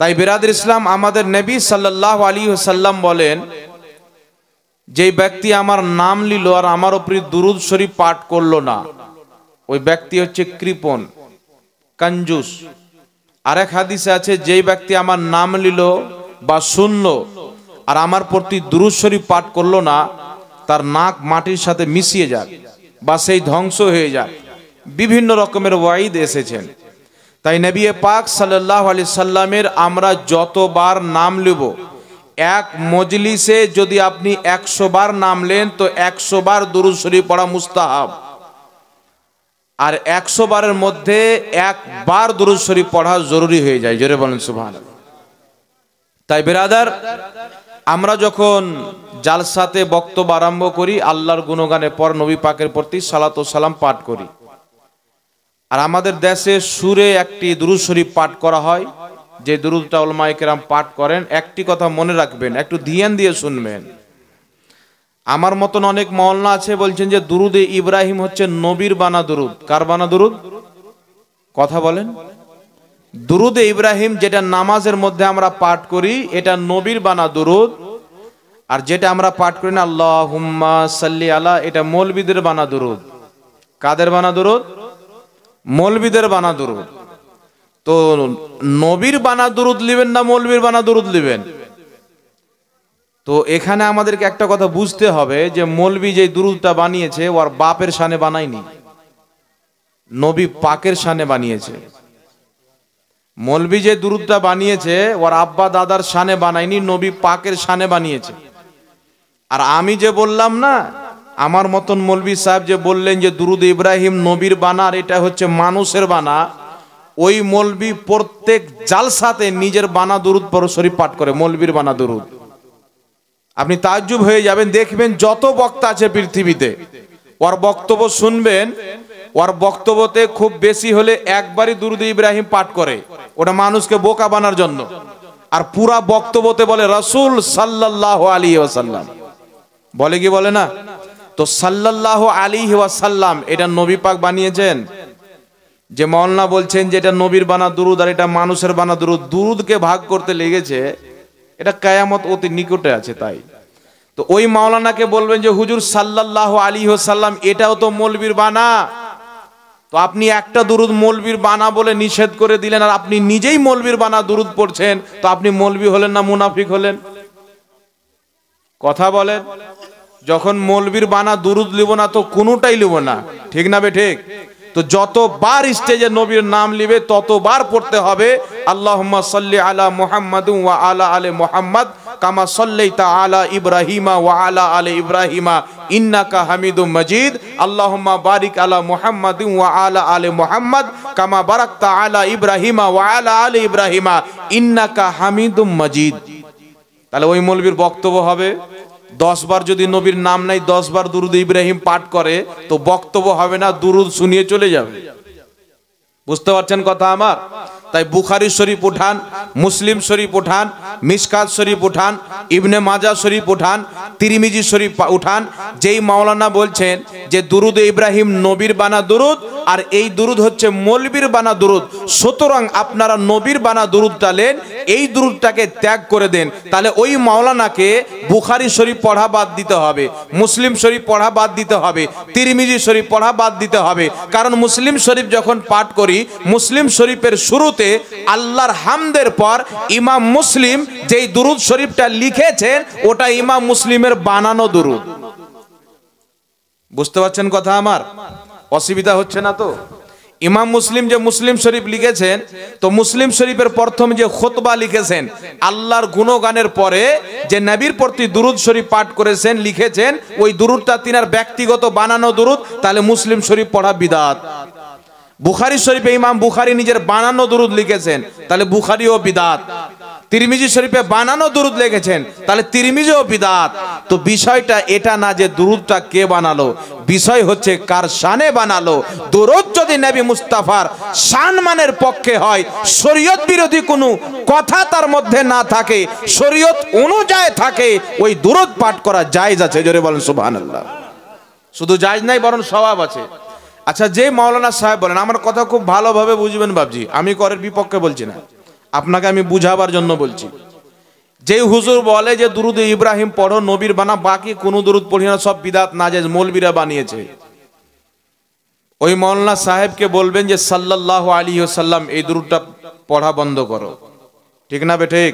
তাই বিরাদর ইসলাম, আমাদের নবী সাল্লাল্লাহু আলাইহি ওয়াসাল্লাম বলেন, যেই ব্যক্তি আমার নাম নিল আর আমার উপরে দুরূদ শরীফ পাঠ করলো না, ওই ব্যক্তি হচ্ছে কৃপণ, কঞ্জুস। আরেক হাদিসে আছে, যেই ব্যক্তি আমার নাম নিল বা শুনলো আর আমার প্রতি দুরূদ শরীফ পাঠ করলো না, তার নাক মাটির সাথে মিশিয়ে যাক বা সেই ধ্বংস হয়ে যাক। বিভিন্ন রকমের ওয়াইদ এসেছেন। তাই নবী পাক সাল্লাল্লাহু আলাইহি সাল্লামের আমরা যতবার নাম নেব, এক মজলিসে যদি আপনি 100 বার নাম নেন তো 100 বার দুরূদ শরীফ পড়া মুস্তাহাব, আর 100 বারের মধ্যে একবার দুরূদ শরীফ পড়া জরুরি হয়ে যায়। জোরে বলেন সুবহানাল্লাহ। তাই বিরাদার, আমরা যখন জালসাতে বক্তব্য আরম্ভ করি, আল্লাহর গুণগানের পর নবী পাকের প্রতি সালাত ও সালাম পাঠ করি। আর আমাদের দেশে সুরে একটি দুরূদ শরীফ পাঠ করা হয়, যে দুরূদটা উলামায়ে কেরাম পাঠ করেন। একটি কথা মনে রাখবেন, একটু ধ্যান দিয়ে শুনবেন। আমার মতন অনেক মাওলানা আছে বলছেন যে দুরুদে ইব্রাহিম হচ্ছে নবীর বানা দুরুদ। কার বানা দুরুদ? কথা বলেন। দুরুদে ইব্রাহিম যেটা নামাজের মধ্যে আমরা পাঠ করি, এটা নবীর বানা দুরুদ। আর যেটা আমরা পাঠ করি না, আল্লাহুম্মা সাল্লি আলা, এটা মৌলবীদের বানা দুরুদ। কাদের বানা দুরুদ? মৌলবীদের বানা দুরুদ। তো নবীর বানা দুরুদ লিবেন না মৌলবীর বানা দুরুদ লিবেন? তো এখানে আমাদেরকে একটা কথা বুঝতে হবে যে মৌলবী যে দুরুদটা বানিয়েছে, ওর বাপের শানে বানায়নি, নবী পাকের শানে বানিয়েছে। মৌলবী যে দুরুদটা বানিয়েছে, ওর আব্বা দাদার শানে বানায়নি, নবী পাকের শানে বানিয়েছে। আর আমি যে বললাম না, আমার মতন মৌলবী সাহেব যে বললেন যে দুরুদ ইব্রাহিম নবীর বানা আর এটা হচ্ছে মানুষের বানা, ওই মৌলবী প্রত্যেক জালসাতে নিজের বানা দুরুদ শরীফ পাঠ করে, মৌলবীর বানা দুরুদ। আপনি তাজ্জুব হয়ে যাবেন, দেখবেন যত বক্তা আছে পৃথিবীতে, ওর বক্তব্য শুনবেন, ওর বক্তব্যতে খুব বেশি হলে একবারই দুরুদ ইব্রাহিম পাঠ করে, ওটা মানুষকে বোকা বানার জন্য। আর পুরা বক্তব্যতে বলে রাসূল সাল্লাল্লাহু আলাইহি ওয়াসাল্লাম, বলে কি বলে না? তো সাল্লাল্লাহু আলাইহি ওয়াসাল্লাম এটা নবী পাক বানিয়েছেন। যে মাওলানা বলছেন যে এটা নবীর বানা দুরুদ আর এটা মানুষের বানা দুরুদ, দুরুদকে ভাগ করতে লেগেছে, এটা কিয়ামত অতি নিকটে আছে। তাই তো ওই মাওলানাকে বলবেন যে হুজুর সাল্লাল্লাহু আলাইহি ওয়াসাল্লাম এটাও তো মৌলবীর বানা, তো আপনি একটা দুরুদ মৌলবীর বানা বলে নিষেধ করে দিলেন, আর আপনি নিজেই মৌলবীর বানা দুরুদ পড়ছেন, তো আপনি মৌলবী হলেন না মুনাফিক হলেন? কথা বলেন। যখন মৌলবীর বানা দুরুদ লিব না তো কোনোটাই লিব না, ঠিক না বে ঠিক? তো যতবার স্টেজে নবীর নাম লিবে ততবার পড়তে হবে আল্লাহুম্মা সাল্লি আলা মুহাম্মাদিন ওয়া আলা আলি মুহাম্মাদ কামা সাল্লাইতা আলা ইব্রাহিমা ওয়া আলা আলি ইব্রাহিমা ইন্নাকা হামিদুম মাজিদ। আল্লাহুম্মা বারিক আলা মুহাম্মাদিন ওয়া আলা আলি মুহাম্মাদ কামা বারাকতা আলা ইব্রাহিমা ওয়া আলা আলি ইব্রাহিমা ইন্নাকা হামিদুম মাজিদ। তাহলে ওই মৌলবীর বক্তব্য হবে 10 বার যদি নবীর নাম নাই 10 বার দুরুদ ইব্রাহিম পাঠ করে, তো বক্তব্য হবে না, দুরুদ শুনিয়ে চলে যাবে। বুঝতে পারছেন কথা আমার? তাই বুখারী শরীফ উঠান, মুসলিম শরীফ উঠান, মিশকাত শরীফ উঠান, ইবনে মাজাহ শরীফ উঠান, তিরমিজি শরীফ উঠান। যেই মাওলানা বলছেন যে দুরুদ ইব্রাহিম নবীর বানা দুরুদ আর এই দুরুদ হচ্ছে মৌলবীর বানা দুরুদ, সুতরাং আপনারা নবীর বানা দুরুদটা নেন, এই দুরুদটাকে ত্যাগ করে দেন। তাহলে ওই মাওলানাকে বুখারী শরীফ পড়া বাদ দিতে হবে, মুসলিম শরীফ পড়া বাদ দিতে হবে, তিরমিজি শরীফ পড়া বাদ দিতে হবে। কারণ মুসলিম শরীফ যখন পাঠ করি, মুসলিম শরীফের শুরুতে আল্লাহর হামদের পর ইমাম মুসলিম যেই দুরুদ শরীফটা লিখেছেন ওটা ইমাম মুসলিমের বানানো দুরুদ। বুঝতে পারছেন কথা আমার? অসুবিধা হচ্ছে না তো? ইমাম মুসলিম যে মুসলিম শরীফ লিখেছেন, তো মুসলিম শরীফের প্রথম যে খুতবা লিখেছেন, আল্লাহর গুণগানের পরে যে নবীর প্রতি দুরুদ শরীফ পাঠ করেছেন, লিখেছেন, ওই দুরুদটা তিনার ব্যক্তিগত বানানো দুরুদ, তাহলে মুসলিম শরীফ পড়া বিদআত। বুখারী শরীফে ইমাম বুখারী নিজের বানানো দুরুদ লিখেছেন, তাহলে বুখারীও বিদআত। তিরমিজি শরীফে বানানো দুরুদ লিখেছেন, তাহলে তিরমিজিও বিদআত। তো বিষয়টা এটা না যে দুরুদটা কে বানালো, বিষয় হচ্ছে কার শানে বানালো। দুরুদ যদি নবী মুস্তাফার সম্মানের পক্ষে হয়, শরীয়ত বিরোধী কোনো কথা তার মধ্যে না থাকে, শরীয়ত অনুযায়ী থাকে, ওই দুরুদ পাঠ করা জায়েজ আছে। জোরে বলেন সুবহানাল্লাহ। শুধু জায়েজ নাই, বরং সওয়াব আছে। আচ্ছা, যে মাওলানা সাহেব বলেন, আমার কথা খুব ভালোভাবে বুঝবেন বাবজি, আমি করের বিপক্ষে বলছি না, আপনাকে আমি বুঝাবার জন্য বলছি। যে হুজুর বলে যে দুরুদ ইব্রাহিম পড়ো নবীর বানা, বাকি কোনো দুরুদ পড়ি না, সব বিদাত নাজায়েজ মৌলবীরা বানিয়েছে, ওই মৌলানা সাহেবকে বলবেন যে সাল্লাল্লাহু আলাইহি ওয়াসাল্লাম এই দুরুদটা পড়া বন্ধ করো। ঠিক না বেঠিক?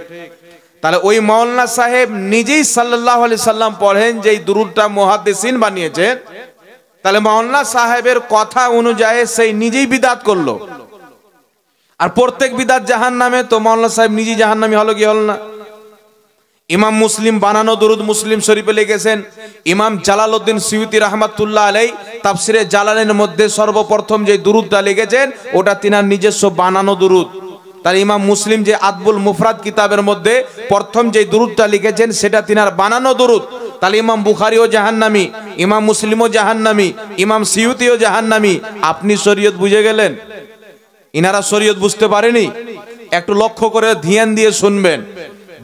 তাহলে ওই মৌলানা সাহেব নিজেই সাল্লাল্লাহু আলাইহি সাল্লাম পড়েন, যে এই দুরুদটা মুহাদ্দিসিন বানিয়েছেন, তাহলে মৌলানা সাহেবের কথা অনুযায়ী সেই নিজেই বিদাত করলো। আর প্রত্যেক বিদাত জাহান্নামে, তো মৌলানা সাহেব নিজেই জাহান্নামী হলো কি হল না? ইমাম মুসলিম বানানো দুরুদ মুসলিম শরীফে লিখেছেন। ইমাম জালালউদ্দিন সুয়ুতী রাহমাতুল্লাহ আলাইহি তাফসিরে জালালের মধ্যে সর্বপ্রথম যে দুরুদটা লিখেছেন ওটা তিনার নিজস্ব বানানো দুরুদ। তার ইমাম মুসলিম যে আদবুল মুফরাদ কিতাবের মধ্যে প্রথম যে দুরুদটা লিখেছেন সেটা তিনার বানানো দুরুদ। তাহলে ইমাম বুখারীও জাহান্নামী, ইমাম মুসলিমও জাহান্নামী, ইমাম সুয়ুতীও জাহান্নামী। আপনি শরীয়ত বুঝে গেলেন, ইনারা শরীয়ত বুঝতে পারেনি। একটু লক্ষ্য করে ধ্যান দিয়ে শুনবেন।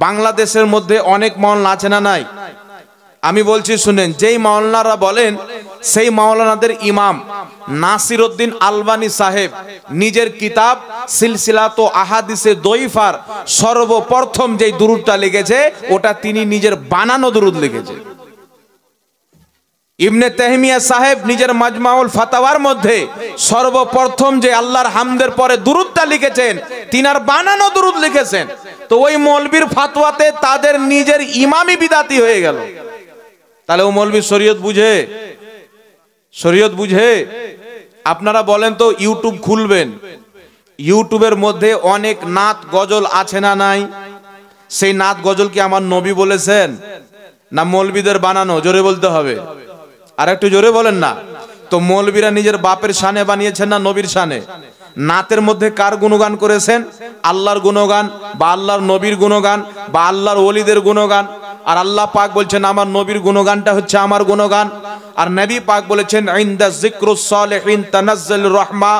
বাংলাদেশের মধ্যে অনেক মাওলানা আছে না নাই? আমি বলছি শুনেন। যেই মাওলানারা বলেন সেই মাওলানাদের ইমাম নাসিরউদ্দিন আলবানী সাহেব নিজের কিতাব সিলসিলাত আহাদিসে দয়ীফার সর্বপ্রথম যেই দুরুদটা লিখেছে ওটা তিনি নিজের বানানো দুরুদ লিখেছে। ইবনে তাইমিয়া সাহেব নিজের মাজমাউল ফাতাওয়ার মধ্যে সর্বপ্রথম যে আল্লাহর হামদের পরে দুরুদটা লিখেছেন তিনার বানানো দুরুদ লিখেছেন। তো ওই মৌলবীর ফাতোয়াতে তাদের নিজের ইমামই বিদাতি হয়ে গেল। তাহলে ও মৌলবী শরীয়ত বুঝে? শরীয়ত বুঝে? আপনারা বলেন তো, ইউটিউব খুলবেন, ইউটিউবের মধ্যে অনেক নাত গজল আছে না নাই? সেই নাত গজল কি আমার নবী বলেছেন না মৌলবীদের বানানো? জোরে বলতে হবে, আর একটু জোরে বলেন না। তো মৌলবীরা নিজের বাপের শানে বানিয়েছেন না নবীর শানে? নাতের মধ্যে কার গুণগান করেছেন? আল্লাহর গুণগান বা আল্লাহর নবীর গুণগান বা আল্লাহর ওলিদের গুণগান। আর আল্লাহ পাক বলছেন আমার নবীর গুণগানটা হচ্ছে আমার গুণগান। আর নবী পাক বলেছেন ইনদা যিকরুস সালিহিন তানাজ্জালুর রাহমা,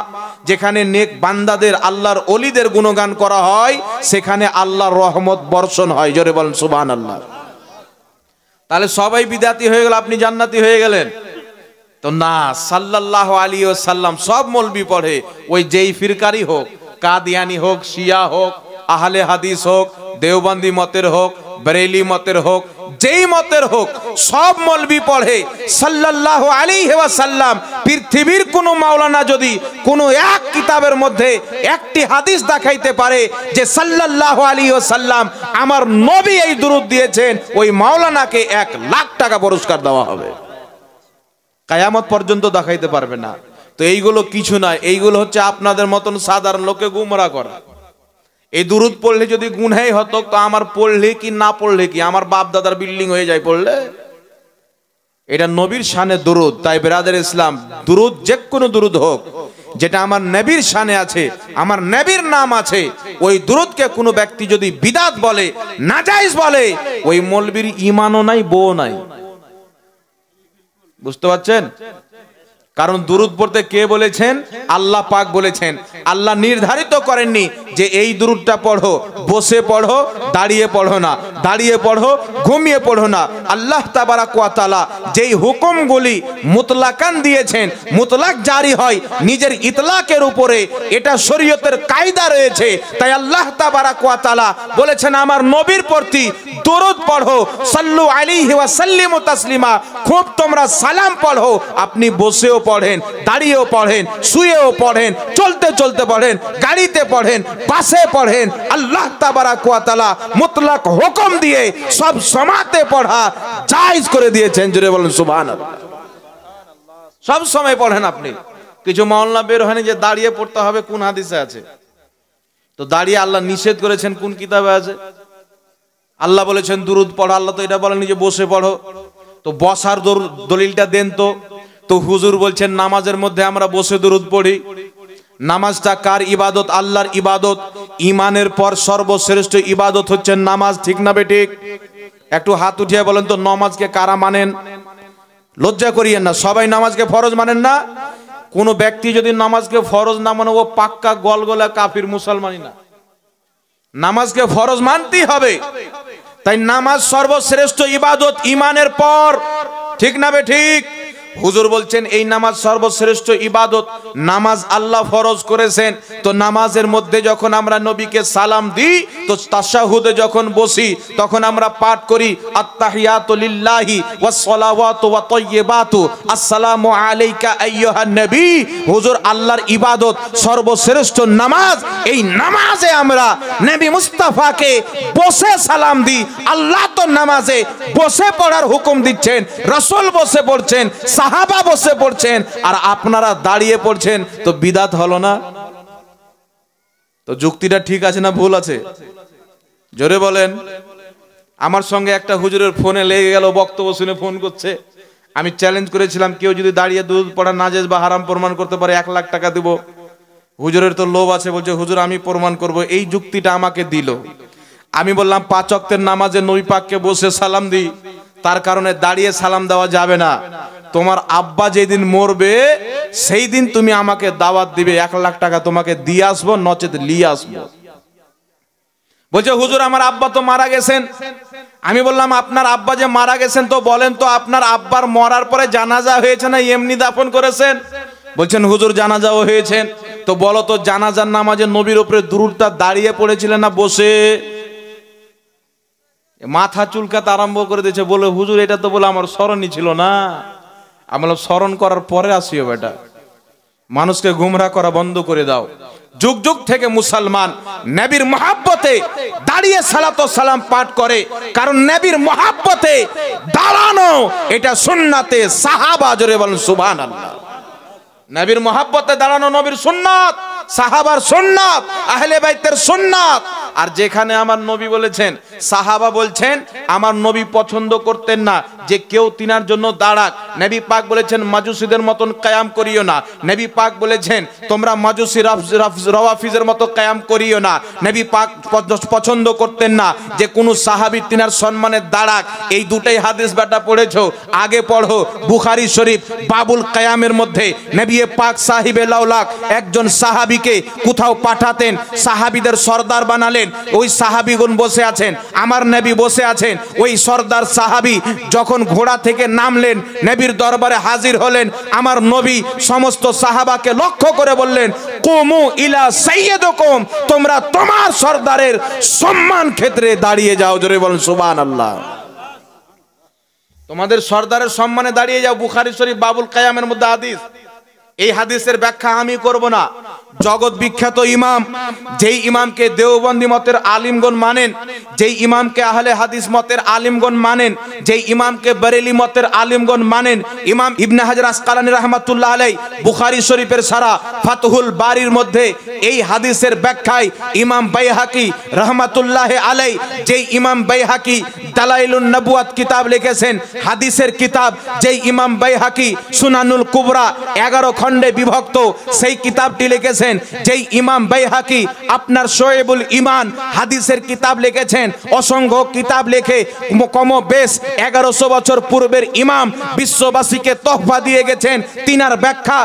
যেখানে নেক বান্দাদের আল্লাহর ওলিদের গুণগান করা হয় সেখানে আল্লাহর রহমত বর্ষণ হয়। জোরে বলেন সুবহানাল্লাহ। তাহলে সবাই বিদাতি হয়ে গেল, আপনি জান্নাতি হয়ে গেলেন? তো না, সাল্লাল্লাহু আলাইহি ওয়াসাল্লাম সব মৌলবি পড়ে, ওই যেই ফিরকারি হোক, কাদিয়ানি হোক, শিয়া হোক, আহলে হাদিস হোক, দেওবন্দি মতের হোক, বরেলি মতের হোক, যেই মতের হোক, সব মৌলবি পড়ে সাল্লাল্লাহু আলাইহি ওয়াসাল্লাম। পৃথিবীর কোন মাওলানা যদি কোন এক কিতাবের মধ্যে একটি হাদিস দেখাইতে পারে যে সাল্লাল্লাহু আলাইহি ওয়াসাল্লাম আমার নবী এই দুরূদ দিয়েছেন, ওই মাওলানাকে 1 লাখ টাকা পুরস্কার দেওয়া হবে। কিয়ামত পর্যন্ত দেখাইতে পারবে না। তো এইগুলো কিছু নয়, এইগুলো হচ্ছে আপনাদের মতন সাধারণ লোককে গুমরা করা। এই দুরূদ পড়লে যদি গুনাহ হতো তো আমার পড়লে কি না পড়লে কি, আমার বাপ দাদার বিল্ডিং হয়ে যায় পড়লে? এটা নবীর শানে দুরূদ। তাই বিরাদর ইসলাম, দুরূদ যে কোনো দুরূদ হোক যেটা আমার নবীর শানে আছে, আমার নবীর নাম আছে, ওই দুরূদকে কোনো ব্যক্তি যদি বিদাত বলে, নাজায়েজ বলে, ওই মৌলবীর ঈমানও নাই, বউ নাই। বুঝতে পারছেন? কারণ দুরূদ পড়তে কে বলেছেন? আল্লাহ পাক বলেছেন। আল্লাহ নির্ধারিত করেননি যে এই দুরূদটা পড়ো, বসে পড়ো, দাঁড়িয়ে পড়ো না, দাঁড়িয়ে পড়ো, ঘুমিয়ে পড়ো না। আল্লাহ তাবারাক ওয়া তাআলা যেই হুকুমগুলি মুতলাকান দিয়েছেন, মুতলাক জারি হয় নিজের ইতলাকের উপরে, এটা শরীয়তের কায়দা রয়েছে। তাই আল্লাহ তাবারাক ওয়া তাআলা বলেছেন আমার নবীর প্রতি দুরূদ পড়ো, সাল্লু আলাইহি ওয়া সাল্লিমু তাসলিমা। খুব তোমরা সালাম পড়ো। আপনি বসেও পড়েন, দাঁড়িয়েও পড়েন, শুয়েও পড়েন, চলতে চলতে পড়েন, গাড়িতে পড়েন, বাসে পড়েন। আল্লাহ তাবারাক ওয়া তাআলা মুতলাক হুকুম দিয়ে সব সময়তে পড়া জায়েজ করে দিয়েছেন। জোরে বলেন সুবহানাল্লাহ। সব সময় পড়েন আপনি। কিছু মাওলানা বের হয়নি যে দাঁড়িয়ে পড়তে হবে, কোন হাদিসে আছে? তো দাঁড়িয়ে আল্লাহ নিষেধ করেছেন কোন কিতাবে আছে? আল্লাহ বলেছেন দুরূদ পড়ো, আল্লাহ তো এটা বলেনি যে বসে পড়ো। তো বসার দলিলটা দেন তো। তো হুজুর বলছেন নামাজের মধ্যে আমরা বসে দুরূদ পড়ি। নামাজটা কার ইবাদত? আল্লাহর ইবাদত। ঈমানের পর সর্বশ্রেষ্ঠ ইবাদত হচ্ছে নামাজ। ঠিক না বেঠিক? একটু হাত উঠিয়ে বলেন তো নামাজকে কারা মানেন? লজ্জা করিয়েন না, সবাই নামাজকে ফরজ মানেন না। কোন ব্যক্তি যদি নামাজকে ফরজ না মানে ও পাক্কা গলগলা কাফির, মুসলমানই না। নামাজকে ফরজ মানতেই হবে। তাই নামাজ সর্বশ্রেষ্ঠ ইবাদত ঈমানের পর। ঠিক না বেঠিক? হুজুর বলছেন এই নামাজ সর্বশ্রেষ্ঠ ইবাদত। নামাজ আল্লাহ ফরজ করেছেন, তো নামাজের মধ্যে যখন আমরা নবীকে সালাম দিই, তো তাশাহুদে যখন বসি তখন আমরা পাঠ করি আত্তাহিয়াতু লিল্লাহি ওয়াস সালাওয়াতু ওয়া তাইয়্যিবাতু আসসালামু আলাইকা আইয়ুহান নবী। হুজুর আল্লাহর ইবাদত সর্বশ্রেষ্ঠ নামাজ। এই নামাজে আমরা নবী মুস্তাফাকে বসে সালাম দিই। আল্লাহ তো নামাজে বসে পড়ার হুকুম দিচ্ছেন, রাসূল বসে পড়ছেন, সাহাবা বসে পড়ছেন, আর আপনারা দাঁড়িয়ে পড়ছেন, তো বিদআত হলো না? তো যুক্তিটা ঠিক আছে না ভুল আছে? জোরে বলেন। আমার সঙ্গে একটা হুজুরের ফোনে লেগে গেল, বক্তব্য শুনে ফোন করছে। আমি চ্যালেঞ্জ করেছিলাম কেউ যদি দাঁড়িয়ে দুরূদ পড়া নাজেজ বা হারাম প্রমাণ করতে পারে 1 লাখ টাকা দেব। হুজুরের তো লোভ আছে, বলছে হুজুর আমি প্রমাণ করব। এই যুক্তিটা আমাকে দিল। আমি বললাম 5 ওয়াক্তের নামাজে নবী পাককে বসে সালাম দিই, তার কারণে দাঁড়িয়ে সালাম দেওয়া যাবে না। তোমার আব্বা যেদিন মরবে সেই দিন তুমি আমাকে দাওয়াত দিবে, 1 লাখ টাকা তোমাকে দিয়ে আসবো, নচেত নিয়ে আসবো। বলছে হুজুর আমার আব্বা তো মারা গেছেন। আমি বললাম আপনার আব্বা যে মারা গেছেন, তো বলেন তো আপনার আব্বার মরার পরে জানাজা হয়েছে না এমনি দাফন করেছেন? বলছেন হুজুর জানাজাও হয়েছেন। তো বলো তো জানাজার নামাজে নবীর উপরে দুরূদটা দাঁড়িয়ে পড়েছিলেন না বসে? মাথা চুলকাতে আরম্ভ করে দিয়েছে, বলে হুজুর এটা তো বলে আমার স্মরণই ছিল না। আমি বললাম স্মরণ করার পরে আসিও বেটা, মানুষকে গুমরাহ করা বন্ধ করে দাও। যুগ যুগ থেকে মুসলমান নবীর মহব্বতে দাঁড়িয়ে সালাত ও সালাম পাঠ করে, কারণ নবীর মহব্বতে দাঁড়ানো এটা সুন্নাতে সাহাবা। জোরে বলেন সুবহানাল্লাহ। নবীর মহব্বতে দাঁড়ানো নবীর সুন্নাত, সাহাবার সুন্নাত, আহলে বাইতের সুন্নাত। আর যেখানে আমার নবী বলেছেন, সাহাবা বলছেন আমার নবী পছন্দ করতেন না যে কেউ তিনার জন্য দাঁড়াক। নবী পাক বলেছেন মাজুসিদের মতন কায়াম করিও না। নবী পাক বলেছেন তোমরা মাজুসি রওয়াফিজের মতো কায়াম করিও না। নবী পাক পছন্দ করতেন না যে কোন সাহাবী তিনার সম্মানে দাঁড়াক। এই দুটাই হাদিস বেটা পড়েছো, আগে পড়ো বুখারী শরীফ বাবুল কায়ামের মধ্যে নবী পাক সাহিবে লাউলাক একজন সাহাবীকে কোথাও পাঠাতেন, সাহাবীদের সর্দার বানালেন। ওই সাহাবীগণ বসে আছেন, আমার নবী বসে আছেন। ওই সর্দার সাহাবী যখন ঘোড়া থেকে নামলেন, নবীর দরবারে হাজির হলেন, আমার নবী সমস্ত সাহাবাকে লক্ষ্য করে বললেন কুমু ইলা সাইয়্যিদিকুম, তোমরা তোমার সর্দারের সম্মান ক্ষেত্রে দাঁড়িয়ে যাও। জোরে বলেন সুবহানাল্লাহ। তোমাদের সর্দারের সম্মানে দাঁড়িয়ে যাও। বুখারী শরীফ বাবুল কায়ামের মধ্যে হাদিস। এই হাদিসের ব্যাখ্যা আমি করব না। জগৎ বিখ্যাত ইমাম, যেই ইমামকে দেওবন্দি মতের আলিমগণ মানেন, যেই ইমামকে আহলে হাদিস মতের আলিমগণ মানেন, যেই ইমামকে বরেলি মতের আলিমগণ মানেন, ইমাম ইবনে হাজার আসকালানী রাহমাতুল্লাহ আলাইহি বুখারী শরীফের সারা ফাতহুল বারির মধ্যে এই হাদিসের ব্যাখ্যায় ইমাম বাইহাকি রাহমাতুল্লাহ আলাইহি, যেই ইমাম বাইহাকি দালাইলুন নবুয়াত কিতাব লিখেছেন, হাদিসের কিতাব, যেই ইমাম বাইহাকি সুনানুল কুবরা 11 খণ্ডে বিভক্ত সেই কিতাবটি লিখেছেন, যেই ইমাম বাইহাকি আপনার শোয়েবুল ঈমান হাদিসের কিতাব লিখেছেন। অসংখ্য কিতাব লিখে কমবেশ 1100 বছর পূর্বের ইমাম বিশ্ববাসীকে তোহফা দিয়ে গেছেন। তিনার ব্যাখ্যা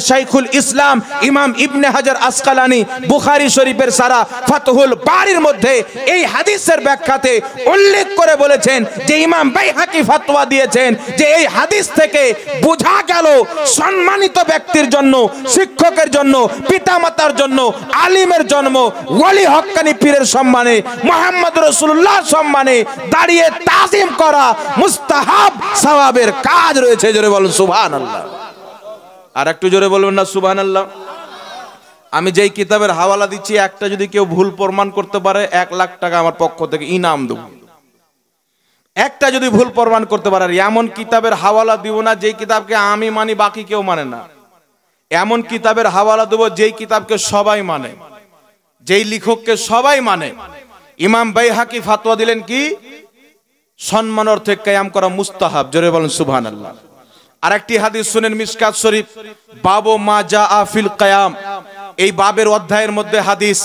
শাইখুল ইসলাম ইমাম ইবনে হাজার আসকালানী বুখারী শরীফের সারা ফাতহুল বারির মধ্যে এই হাদিসের ব্যাখ্যাতে উল্লেখ করে বলেছেন যে ইমাম বাইহাকি ফতোয়া দিয়েছেন যে এই হাদিস থেকে বোঝা গেল সম্মানিত ব্যক্তির জন্য, শিক্ষকের জন্য, পিতামাতার জন্য, আলিমের জন্ম, ওয়ালি হক্কানি পীরের সম্মানে, মুহাম্মদ রাসূলুল্লাহর সম্মানে দাঁড়িয়ে তাজিম করা মুস্তাহাব সওয়াবের কাজ রয়েছে। জোরে বলুন সুবহানাল্লাহ। আর একটু জোরে বলবেন না সুবহানাল্লাহ। আমি যেই কিতাবের হাওয়ালা দিচ্ছি, একটা যদি কেউ ভুল প্রমাণ করতে পারে 1 লাখ টাকা আমার পক্ষ থেকে ইনাম দেব। একটা যদি ভুল প্রমাণ করতে পারে। আর এমন কিতাবের হাওয়ালা দিব না যেই কিতাবকে আমি মানি বাকি কেউ মানে না। এমন কিতাবের হাওয়ালা দেব যেই কিতাবকে সবাই মানে, যেই লেখককে সবাই মানে। ইমাম বাইহাকি ফতোয়া দিলেন কি সম্মান অর্থে কিয়াম করা মুস্তাহাব। জোরে বলেন সুবহানাল্লাহ। আরেকটি হাদিস শুনেন মিশকাত শরীফ বাবু মা জাআ ফিল কিয়াম, এই বাবের অধ্যায়ের মধ্যে হাদিস।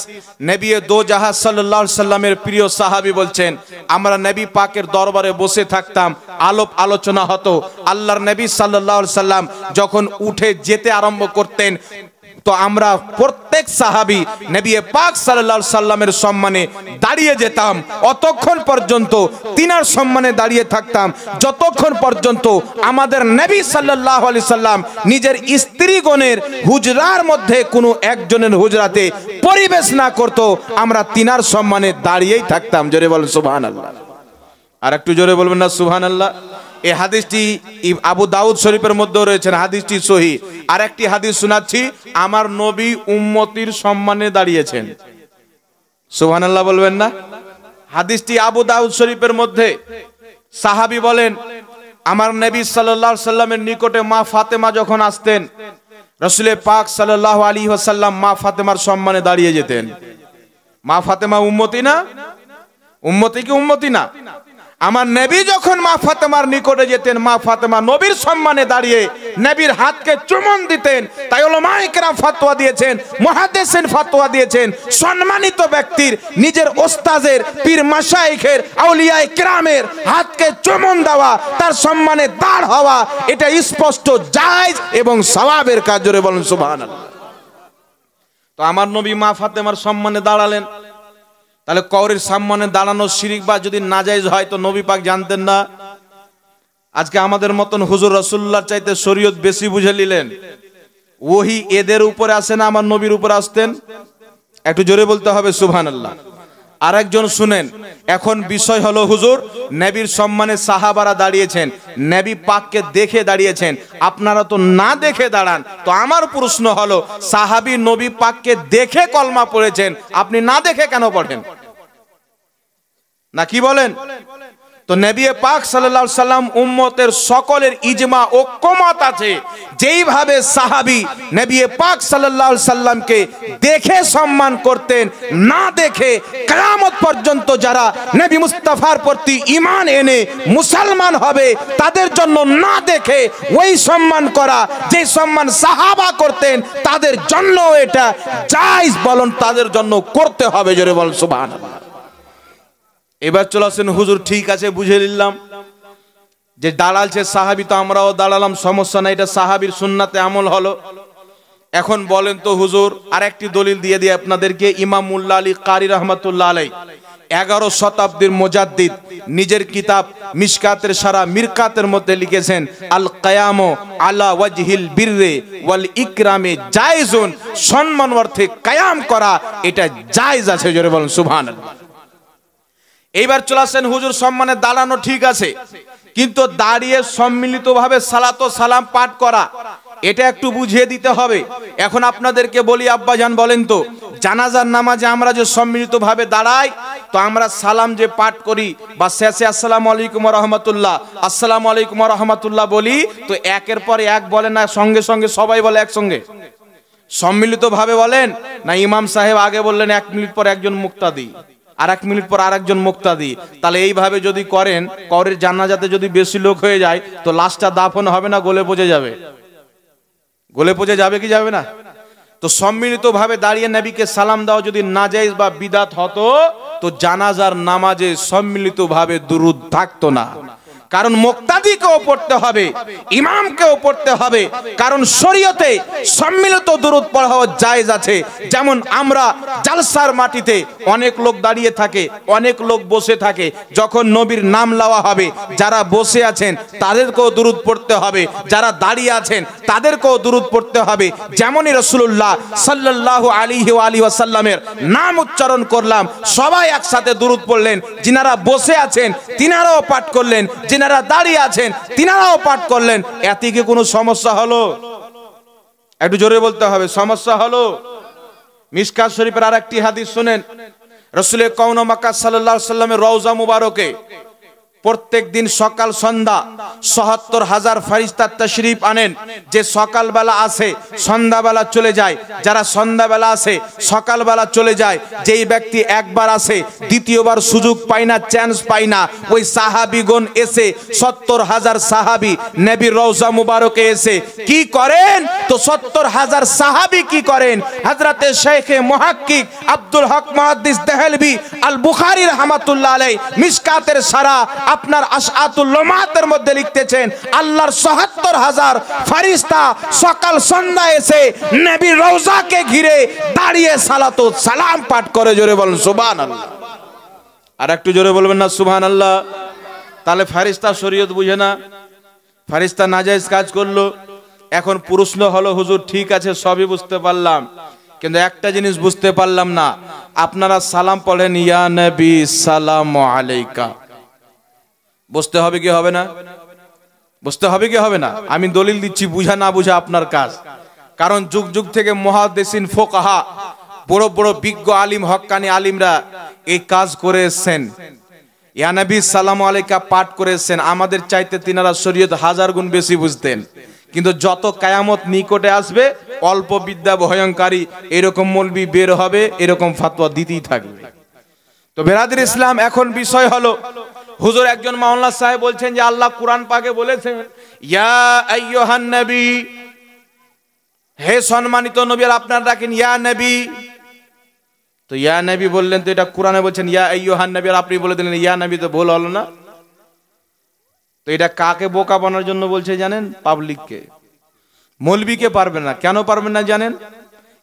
নবী দো জাহাজ সাল্লাল্লাহু আলাইহি সাল্লামের প্রিয় সাহাবী বলছেন আমরা নবী পাকের দরবারে বসে থাকতাম, আলাপ আলোচনা হতো। আল্লাহর নবী সাল্লাল্লাহু আলাইহি সাল্লাম যখন উঠে যেতে আরম্ভ করতেন তো আমরা প্রত্যেক সাহাবী নবী পাক সাল্লাল্লাহু আলাইহি সাল্লামের সম্মানে দাঁড়িয়ে যেতাম, অতক্ষণ পর্যন্ত তিনার সম্মানে দাঁড়িয়ে থাকতাম যতক্ষণ পর্যন্ত আমাদের নবী সাল্লাল্লাহু আলাইহি সাল্লাম নিজের স্ত্রীগণের হুজরার মধ্যে কোনো একজনের হুজরাতে পরিবেশ না করত, আমরা তিনার সম্মানে দাঁড়িয়েই থাকতাম। জোরে বলেন সুবহানাল্লাহ। আর একটু জোরে বলবেন না সুবহানাল্লাহ। এই হাদিসটি আবু দাউদ শরীফের মধ্যে রয়েছে, হাদিসটি সহিহ। আর একটি হাদিস শোনাচ্ছি, আমার নবী উম্মতির সম্মানে দাঁড়িয়েছেন। সুবহানাল্লাহ বলবেন না? হাদিসটি আবু দাউদ শরীফের মধ্যে। সাহাবী বলেন, আমার নবী সাল্লাল্লাহু আলাইহি সাল্লামের নিকটে মা ফাতেমা যখন আসতেন, রাসূল পাক সাল্লাল্লাহু আলাইহি ওয়াসাল্লাম মা ফাতেমার সম্মানে দাঁড়িয়ে যেতেন। মা ফাতেমা উম্মতি না? উম্মতি কি উম্মতি না? আমার নবী যখন মা ফাতেমার নিকটে যেতেন, মা ফাতেমা নবীর সম্মানে দাঁড়িয়ে নবীর হাতকে চুমন দিতেন। তাই উলামায়ে কেরাম ফতোয়া দিয়েছেন, মুহাদ্দিসিন ফতোয়া দিয়েছেন, সম্মানিত ব্যক্তির নিজের ওস্তাদের, পীর মাশায়েখের, আউলিয়ায়ে কেরামের হাতকে চুমন দেওয়া, তার সম্মানে দাঁড় হওয়া, এটা স্পষ্ট জায়েজ এবং সওয়াবের কাজ। জোরে বলেন সুবহানাল্লাহ। তো আমার নবী মা ফাতেমার সম্মানে দাঁড়ালেন, তাহলে কওরের সম্মানে দাঁড়ানো শিরিক বা যদি নাজায়েজ হয় তো নবী পাক জানতেন না? আজকে আমাদের মতন হুজুর রাসূলুল্লাহর চাইতে শরীয়ত বেশি বুঝে নিলেন। ওহী এদের উপরে আসে না, আমার নবীর উপরে আসতেন? একটু জোরে বলতে হবে সুবহানাল্লাহ। আরেকজন শুনেন, এখন বিষয় হলো হুজুর নবীর সম্মানে সাহাবারা দাঁড়িয়েছেন, নবী পাককে দেখে দাঁড়িয়েছেন, আপনারা তো না দেখে দাঁড়ান। তো আমার প্রশ্ন হলো, সাহাবী নবী পাককে দেখে কলমা পড়েছেন, আপনি না দেখে কেন পড়েন? না কি বলেন? তো নবী পাক সাল্লাল্লাহু আলাইহি সাল্লাম উম্মতের সকলের ইজমা ঐক্যমত আছে, যেইভাবে সাহাবী নবী পাক সাল্লাল্লাহু আলাইহি সাল্লামকে দেখে সম্মান করতেন, না দেখে কিয়ামত পর্যন্ত যারা নবী মুস্তাফার প্রতি ঈমান এনে মুসলমান হবে তাদের জন্য না দেখে ওই সম্মান করা, যে সম্মান সাহাবা করতেন তাদের জন্য এটা জায়েজ, বলুন তাদের জন্য করতে হবে। জোরে বল সুবহানাল্লাহ। এবার চলে আসেন হুজুর, ঠিক আছে বুঝে নিলাম যে দাঁড়ালছে সাহাবী, তো আমরাও দাঁড়ালাম, সমস্যা নাই, এটা সাহাবীর সুন্নাতে আমল হলো। এখন বলেন তো হুজুর, আরেকটি দলিল দিয়ে দিয়ে আপনাদেরকে, ইমাম মুল্লা আলী কারি রাহমাতুল্লাহ আলাইহি 11 শতাব্দীর মুজাদ্দিদ নিজের কিতাব মিশকাতের সারা মিরকাতের মধ্যে লিখেছেন, আল কিয়ামু আলা ওয়াজহিল বিররি ওয়াল ইকরামে জায়েজুন, সম্মান অর্থে কিয়াম করা এটা জায়েজ আছে। জোরে বলেন সুবহানাল্লাহ। এইবার চলে আসেন হুজুর, সম্মানে দাঁড়ানো ঠিক আছে, কিন্তু দাঁড়িয়ে সম্মিলিতভাবে সালাত ও সালাম পাঠ করা এটা একটু বুঝিয়ে দিতে হবে। এখন আপনাদেরকে বলি, আব্বাজান বলেন তো, জানাজার নামাজে আমরা যে সম্মিলিতভাবে দাঁড়াই, তো আমরা সালাম যে পাঠ করি বা শেষে আসসালামু আলাইকুম ওয়া রাহমাতুল্লাহ, আসসালামু আলাইকুম ওয়া রাহমাতুল্লাহ বলি, তো একের পর এক বলে না, সঙ্গে সঙ্গে সবাই বলে একসঙ্গে? সম্মিলিতভাবে বলেন না ইমাম সাহেব আগে বললেন 1 মিনিট পর একজন মুক্তাদি, আর 1 মিনিট পর আরেকজন মুক্তাদি? তাহলে এইভাবে যদি করেন, কবরের জানাজাতে যদি বেশি লোক হয়ে যায় তো লাশটা দাফন হবে না, গলে পচে যাবে? গলে পচে যাবে কি যাবে না? তো সম্মিলিতভাবে দাঁড়িয়ে নবীকে সালাম দাও যদি নাজায়েজ বা বিদআত হতো, তো জানাজার নামাজে সম্মিলিতভাবে দুরূদ থাকতো না। কারণ মুক্তাদিকেও পড়তে হবে, ইমামকেও পড়তে হবে, কারণ শরীয়তে সম্মিলিত দুরূদ পড়া জায়েজ আছে। যেমন আমরা জালসার মাটিতে অনেক লোক দাঁড়িয়ে থাকে, অনেক লোক বসে থাকে, যখন নবীর নাম লওয়া হবে যারা বসে আছেন তাদেরকেও দুরূদ পড়তে হবে, যারা দাঁড়িয়ে আছেন তাদেরকেও দুরূদ পড়তে হবে। যেমনই রাসূলুল্লাহ সাল্লাল্লাহু আলাইহি ওয়াসাল্লামের নাম উচ্চারণ করলাম, সবাই একসাথে দুরূদ পড়লেন, যিনারা বসে আছেন তিনারাও পাঠ করলেন, যিনারা দাঁড়িয়ে আছেন তিনারাও পাঠ করলেন, এতে কি কোনো সমস্যা হলো? একটু জোরে বলতে হবে, সমস্যা হলো? মিশকাত শরীফের আরেকটি হাদিস শুনেন, রাসূল কাউন মক্কা সাল্লাল্লাহু আলাইহি ওয়াসাল্লামের রওজা মুবারকে প্রত্যেক দিন সকাল সন্ধ্যা ৭৭,০০০ ফেরেশতা তাশরীফ আনেন। যে সকালবেলা আসে সন্ধ্যাবেলা চলে যায়, যারা সন্ধ্যাবেলা আসে সকালবেলা চলে যায়, যেই ব্যক্তি একবার আসে দ্বিতীয়বার সুযোগ পায় না, চান্স পায় না, ওই সাহাবীগণ এসে ৭০,০০০ সাহাবী নবীর রওজা মুবারকে এসে কি করেন? তো ৭০,০০০ সাহাবী কি করেন? হযরতে শেখে মুহাক্কিক আব্দুল হক মুহাদ্দিস দেহলভী আল বুখারী রাহমাতুল্লাহ আলাইহি মিশকাতের সারা আপনার আশআতুল লুমাতের মধ্যে লিখতেছেন আল্লাহর ৭৭,০০০ ফেরেশতা সকাল সন্ধ্যা এসে নবীর রওজাকে ঘিরে দাঁড়িয়ে সালাতু সালাম পাঠ করে। জোরে বলুন সুবহানাল্লাহ। আর একটু জোরে বলবেন না সুবহানাল্লাহ। তাহলে ফেরেশতা শরীয়ত বুঝে না, ফেরেশতা নাজায়েজ কাজ করলো। এখন প্রশ্ন হলো হুজুর ঠিক আছে সবই বুঝতে পারলাম, কিন্তু একটা জিনিস বুঝতে পারলাম না, আপনারা সালাম পড়েন ইয়া নবী সালামু আলাইকা, বুঝতে হবে কি হবে না? বুঝতে হবে কি হবে না? আমি দলিল দিচ্ছি, বুঝা না বুঝা আপনার কাজ। কারণ যুগ যুগ থেকে মুহাদ্দিসিন ফুকাহা বড় বড় বিজ্ঞ আলিম হক্কানি আলিমরা এই কাজ করে এসেছেন, ইয়া নবী সালামু আলাইকা পাঠ করে এসেছেন। আমাদের চাইতে তিনারা শরীয়ত 1000 গুণ বেশি বুঝতেন, কিন্তু যত কিয়ামত নিকটে আসবে অল্প বিদ্যা ভয়ঙ্করী এরকম মৌলবি বের হবে, এরকম ফতোয়া দিতেই থাকবে। তো বেরাদর ইসলাম, এখন বিষয় হলো হুজুর একজন মাওলানা সাহেব বলছেন যে আল্লাহ কুরআন পাকে বলেছেন ইয়া আইয়ুহান নবী, হে সম্মানিত নবী, আর আপনারা ডাকেন ইয়া নবী। তো ইয়া নবী বললেন, তো এটা কোরআনে বলছেন ইয়া আইয়ুহান নবী, আর আপনি বলে দিলেন ইয়া নবী, তো ভুল হলো না? তো এটা কাকে বোকা বানানোর জন্য বলছে জানেন? পাবলিককে, মৌলবীকে পারবে না। কেন পারবে না জানেন?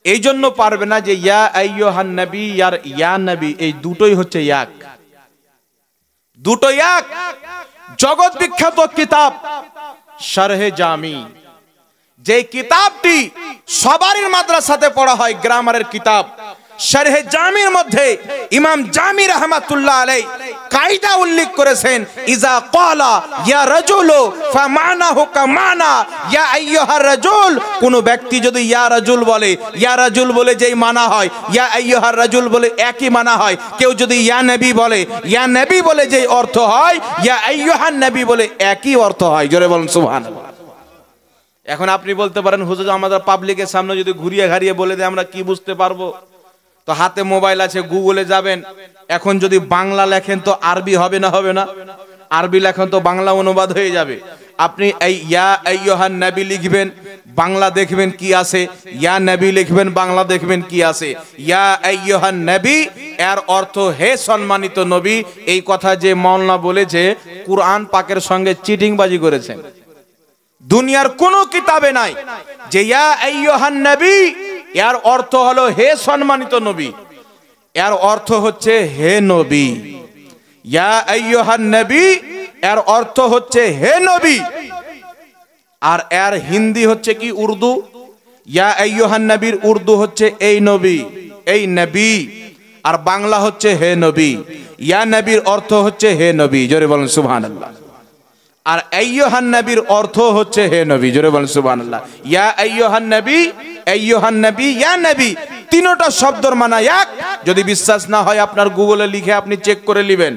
এই জন্য পারবে না যে ইয়া আইয়ুহান নবী আর ইয়া নবী এই দুটোই হচ্ছে এক, দুটো এক। জগৎ বিখ্যাত কিতাব শারহে জামি, যে কিতাবটি সবারই মাদ্রাসাতে পড়া হয়, গ্রামারের কিতাব শারহে জামির মধ্যে ইমাম জামি রাহমাতুল্লাহ আলাইহি কায়দা উল্লেখ করেছেন ইজা ক্বালা ইয়া রাজুলু ফামানাহু কামানা ইয়া আইয়ুহার রাজুল। কোন ব্যক্তি যদি ইয়া রাজুল বলে, ইয়া রাজুল বলে যেই মানা হয়, ইয়া আইয়ুহার রাজুল বলে একই মানা হয়। কেউ যদি ইয়া নবী বলে, ইয়া নবী বলে যেই অর্থ হয়, ইয়া আইয়ুহান নবী বলে একই অর্থ হয়। জোরে বলুন সুবহানাল্লাহ। এখন আপনি বলতে পারেন হুজুর আমাদের পাবলিকের সামনে যদি ঘুরিয়ে ঘাড়িয়ে বলে দেয় আমরা কি বুঝতে পারবো? তো হাতে মোবাইল আছে, গুগলে যাবেন, এখন যদি বাংলা লেখেন তো আরবি হবে না? হবে না? আরবি লেখেন তো বাংলা অনুবাদ হয়ে যাবে। আপনি এই ইয়া আইয়ুহান নবী লিখবেন, বাংলা দেখবেন কি আছে, ইয়া নবী লিখবেন, বাংলা দেখবেন কি আছে। ইয়া আইয়ুহান নবী এর অর্থ হে সম্মানিত নবী। এই কথা যে মাওলানা বলেছে কুরআন পাকের সঙ্গে চিটিংবাজি করেছেন। দুনিয়ার কোন কিতাবে নাই যে ইয়া আইয়ুহান নবী এর অর্থ হলো হে সম্মানিত নবী, এর অর্থ হচ্ছে হে নবী। ইয়া আইয়ুহান নবী এর অর্থ হচ্ছে হে নবী, আর এর হিন্দি হচ্ছে কি উর্দু। ইয়া আইয়ুহান নবীর উর্দু হচ্ছে এই নবী, এই নবী, আর বাংলা হচ্ছে হে নবী। ইয়া নবীর অর্থ হচ্ছে হে নবী। জোরে বলুন সুবহানাল্লাহ। আর আইয়ুহান নবীর অর্থ হচ্ছে হে নবী। জোরে বলুন সুবহানাল্লাহ। ইয়া আইয়ুহান নবী, আইয়ুহান নবী, ইয়া নবী, তিনটা শব্দের মানে এক। যদি বিশ্বাস না হয় আপনার গুগলে লিখে আপনি চেক করে নেবেন।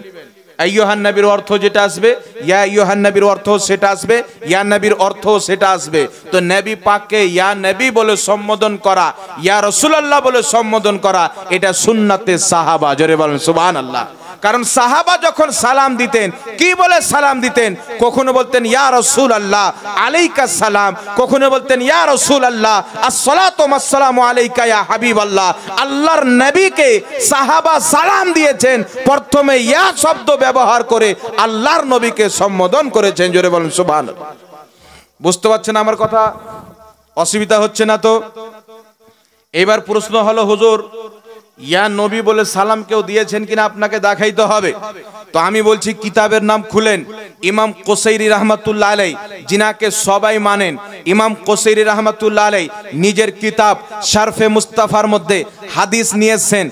আইয়ুহান নবীর অর্থ যেটা আসবে, ইয়া আইয়ুহান নবীর অর্থ সেটা আসবে, ইয়া নবীর অর্থ সেটা আসবে। তো নবী পাককে ইয়া নবী বলে সম্বোধন করা, ইয়া রাসূলুল্লাহ বলে সম্বোধন করা, এটা সুন্নাতে সাহাবা। জোরে বলেন সুবহানাল্লাহ। কারণ সাহাবা যখন সালাম দিতেন কি বলে সালাম দিতেন? কখনো বলতেন ইয়া রাসূলুল্লাহ আলাইকাস সালাম, কখনো বলতেন ইয়া রাসূলুল্লাহ আসসালাতু ওয়াসসালামু আলাইকা ইয়া হাবিবাল্লাহ। আল্লাহর নবীকে সাহাবা সালাম দিয়েছেন, প্রথমে ইয়া শব্দ ব্যবহার করে আল্লাহর নবীকে সম্বোধন করেছেন। জোরে বলেন সুবহানাল্লাহ। বুঝতে পারছেন আমার কথা? অসুবিধা হচ্ছে না তো? এবার প্রশ্ন হলো হুজুর ইয়া নবী বলে সালাম কেউ দিয়েছেন কিনা আপনাকে দেখাইতে হবে। তো আমি বলছি কিতাবের নাম খুলেন, ইমাম কুসাইরি রাহমাতুল্লাহ আলাইহি, জিনাকে সবাই মানেন। ইমাম কুসাইরি রাহমাতুল্লাহ আলাইহি নিজের কিতাব শারফে মুস্তাফার মধ্যে হাদিস নিয়েছেন।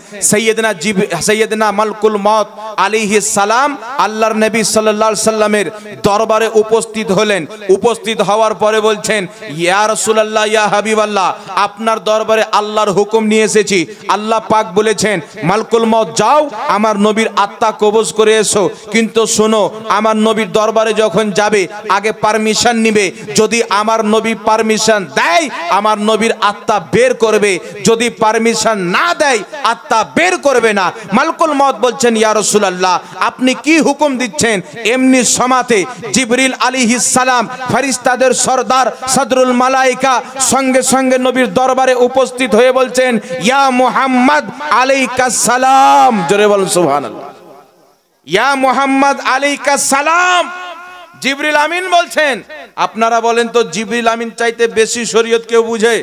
সাইয়েদনা মালকুল মউত আলাইহিস সালাম আল্লাহর নবী সাল্লাল্লাহু আলাইহি সাল্লামের দরবারে উপস্থিত হলেন। উপস্থিত হওয়ার পরে বলছেন ইয়া রাসূলুল্লাহ ইয়া হাবিবাল্লাহ, আপনার দরবারে আল্লাহর হুকুম নিয়ে এসেছি। আল্লাহ পাক বলেছেন মালকুল মউত যাও আমার নবীর আত্মা কবজ করে এসো, কিন্তু শোনো আমার নবীর দরবারে যখন যাবে আগে পারমিশন নিবে। যদি আমার নবী পারমিশন দেয় আমার নবীর আত্মা বের করবে, যদি পারমিশন না দেয় আত্মা বের করবে না। মালকুল মউত বলছেন ইয়া রাসূলুল্লাহ আপনি কি হুকুম দিচ্ছেন? এমনি সমাতে জিবরিল আলাইহিস সালাম ফেরেশতাদের সরদার সদরুল মালায়েকা সঙ্গে সঙ্গে নবীর দরবারে উপস্থিত হয়ে বলছেন ইয়া মুহাম্মদ আলাইকাস সালাম। জোরে বলুন সুবহানাল্লাহ। ইয়া মুহাম্মদ আলাইকা সালাম। জিবরিল আমিন বলছেন। আপনারা বলেন তো জিবরিল আমিন চাইতে বেশি শরীয়ত কেউ বুঝে?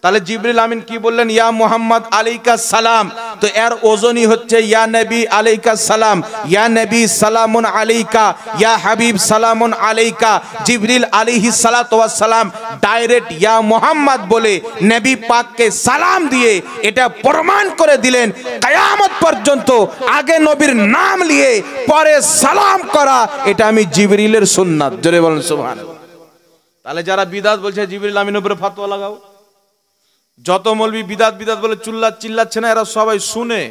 তাহলে জিবরিল আমিন কি বললেন? ইয়া মুহাম্মদ আলাইকা সালাম। তো এর ওজনই হচ্ছে ইয়া নবী আলাইকা সালাম, ইয়া নবী সালামুন আলাইকা, ইয়া হাবিব সালামুন আলাইকা। জিবরিল আলাইহিস সালাতু ওয়াস সালাম ডাইরেক্ট ইয়া মুহাম্মদ বলে নবী পাককে সালাম দিয়ে এটা প্রমাণ করে দিলেন কিয়ামত পর্যন্ত আগে নবীর নাম নিয়ে পরে সালাম করা এটা আমি জিবরিলের সুন্নাত। জোরে বলেন সুবহানাল্লাহ। তাহলে যারা বিদআত বলছে জিবরিল আমিনের উপরে ফতোয়া লাগাও। যত মৌলবি বিদাত বিদাত বলে চিল্লাচ্ছে না, এরা সবাই শুনে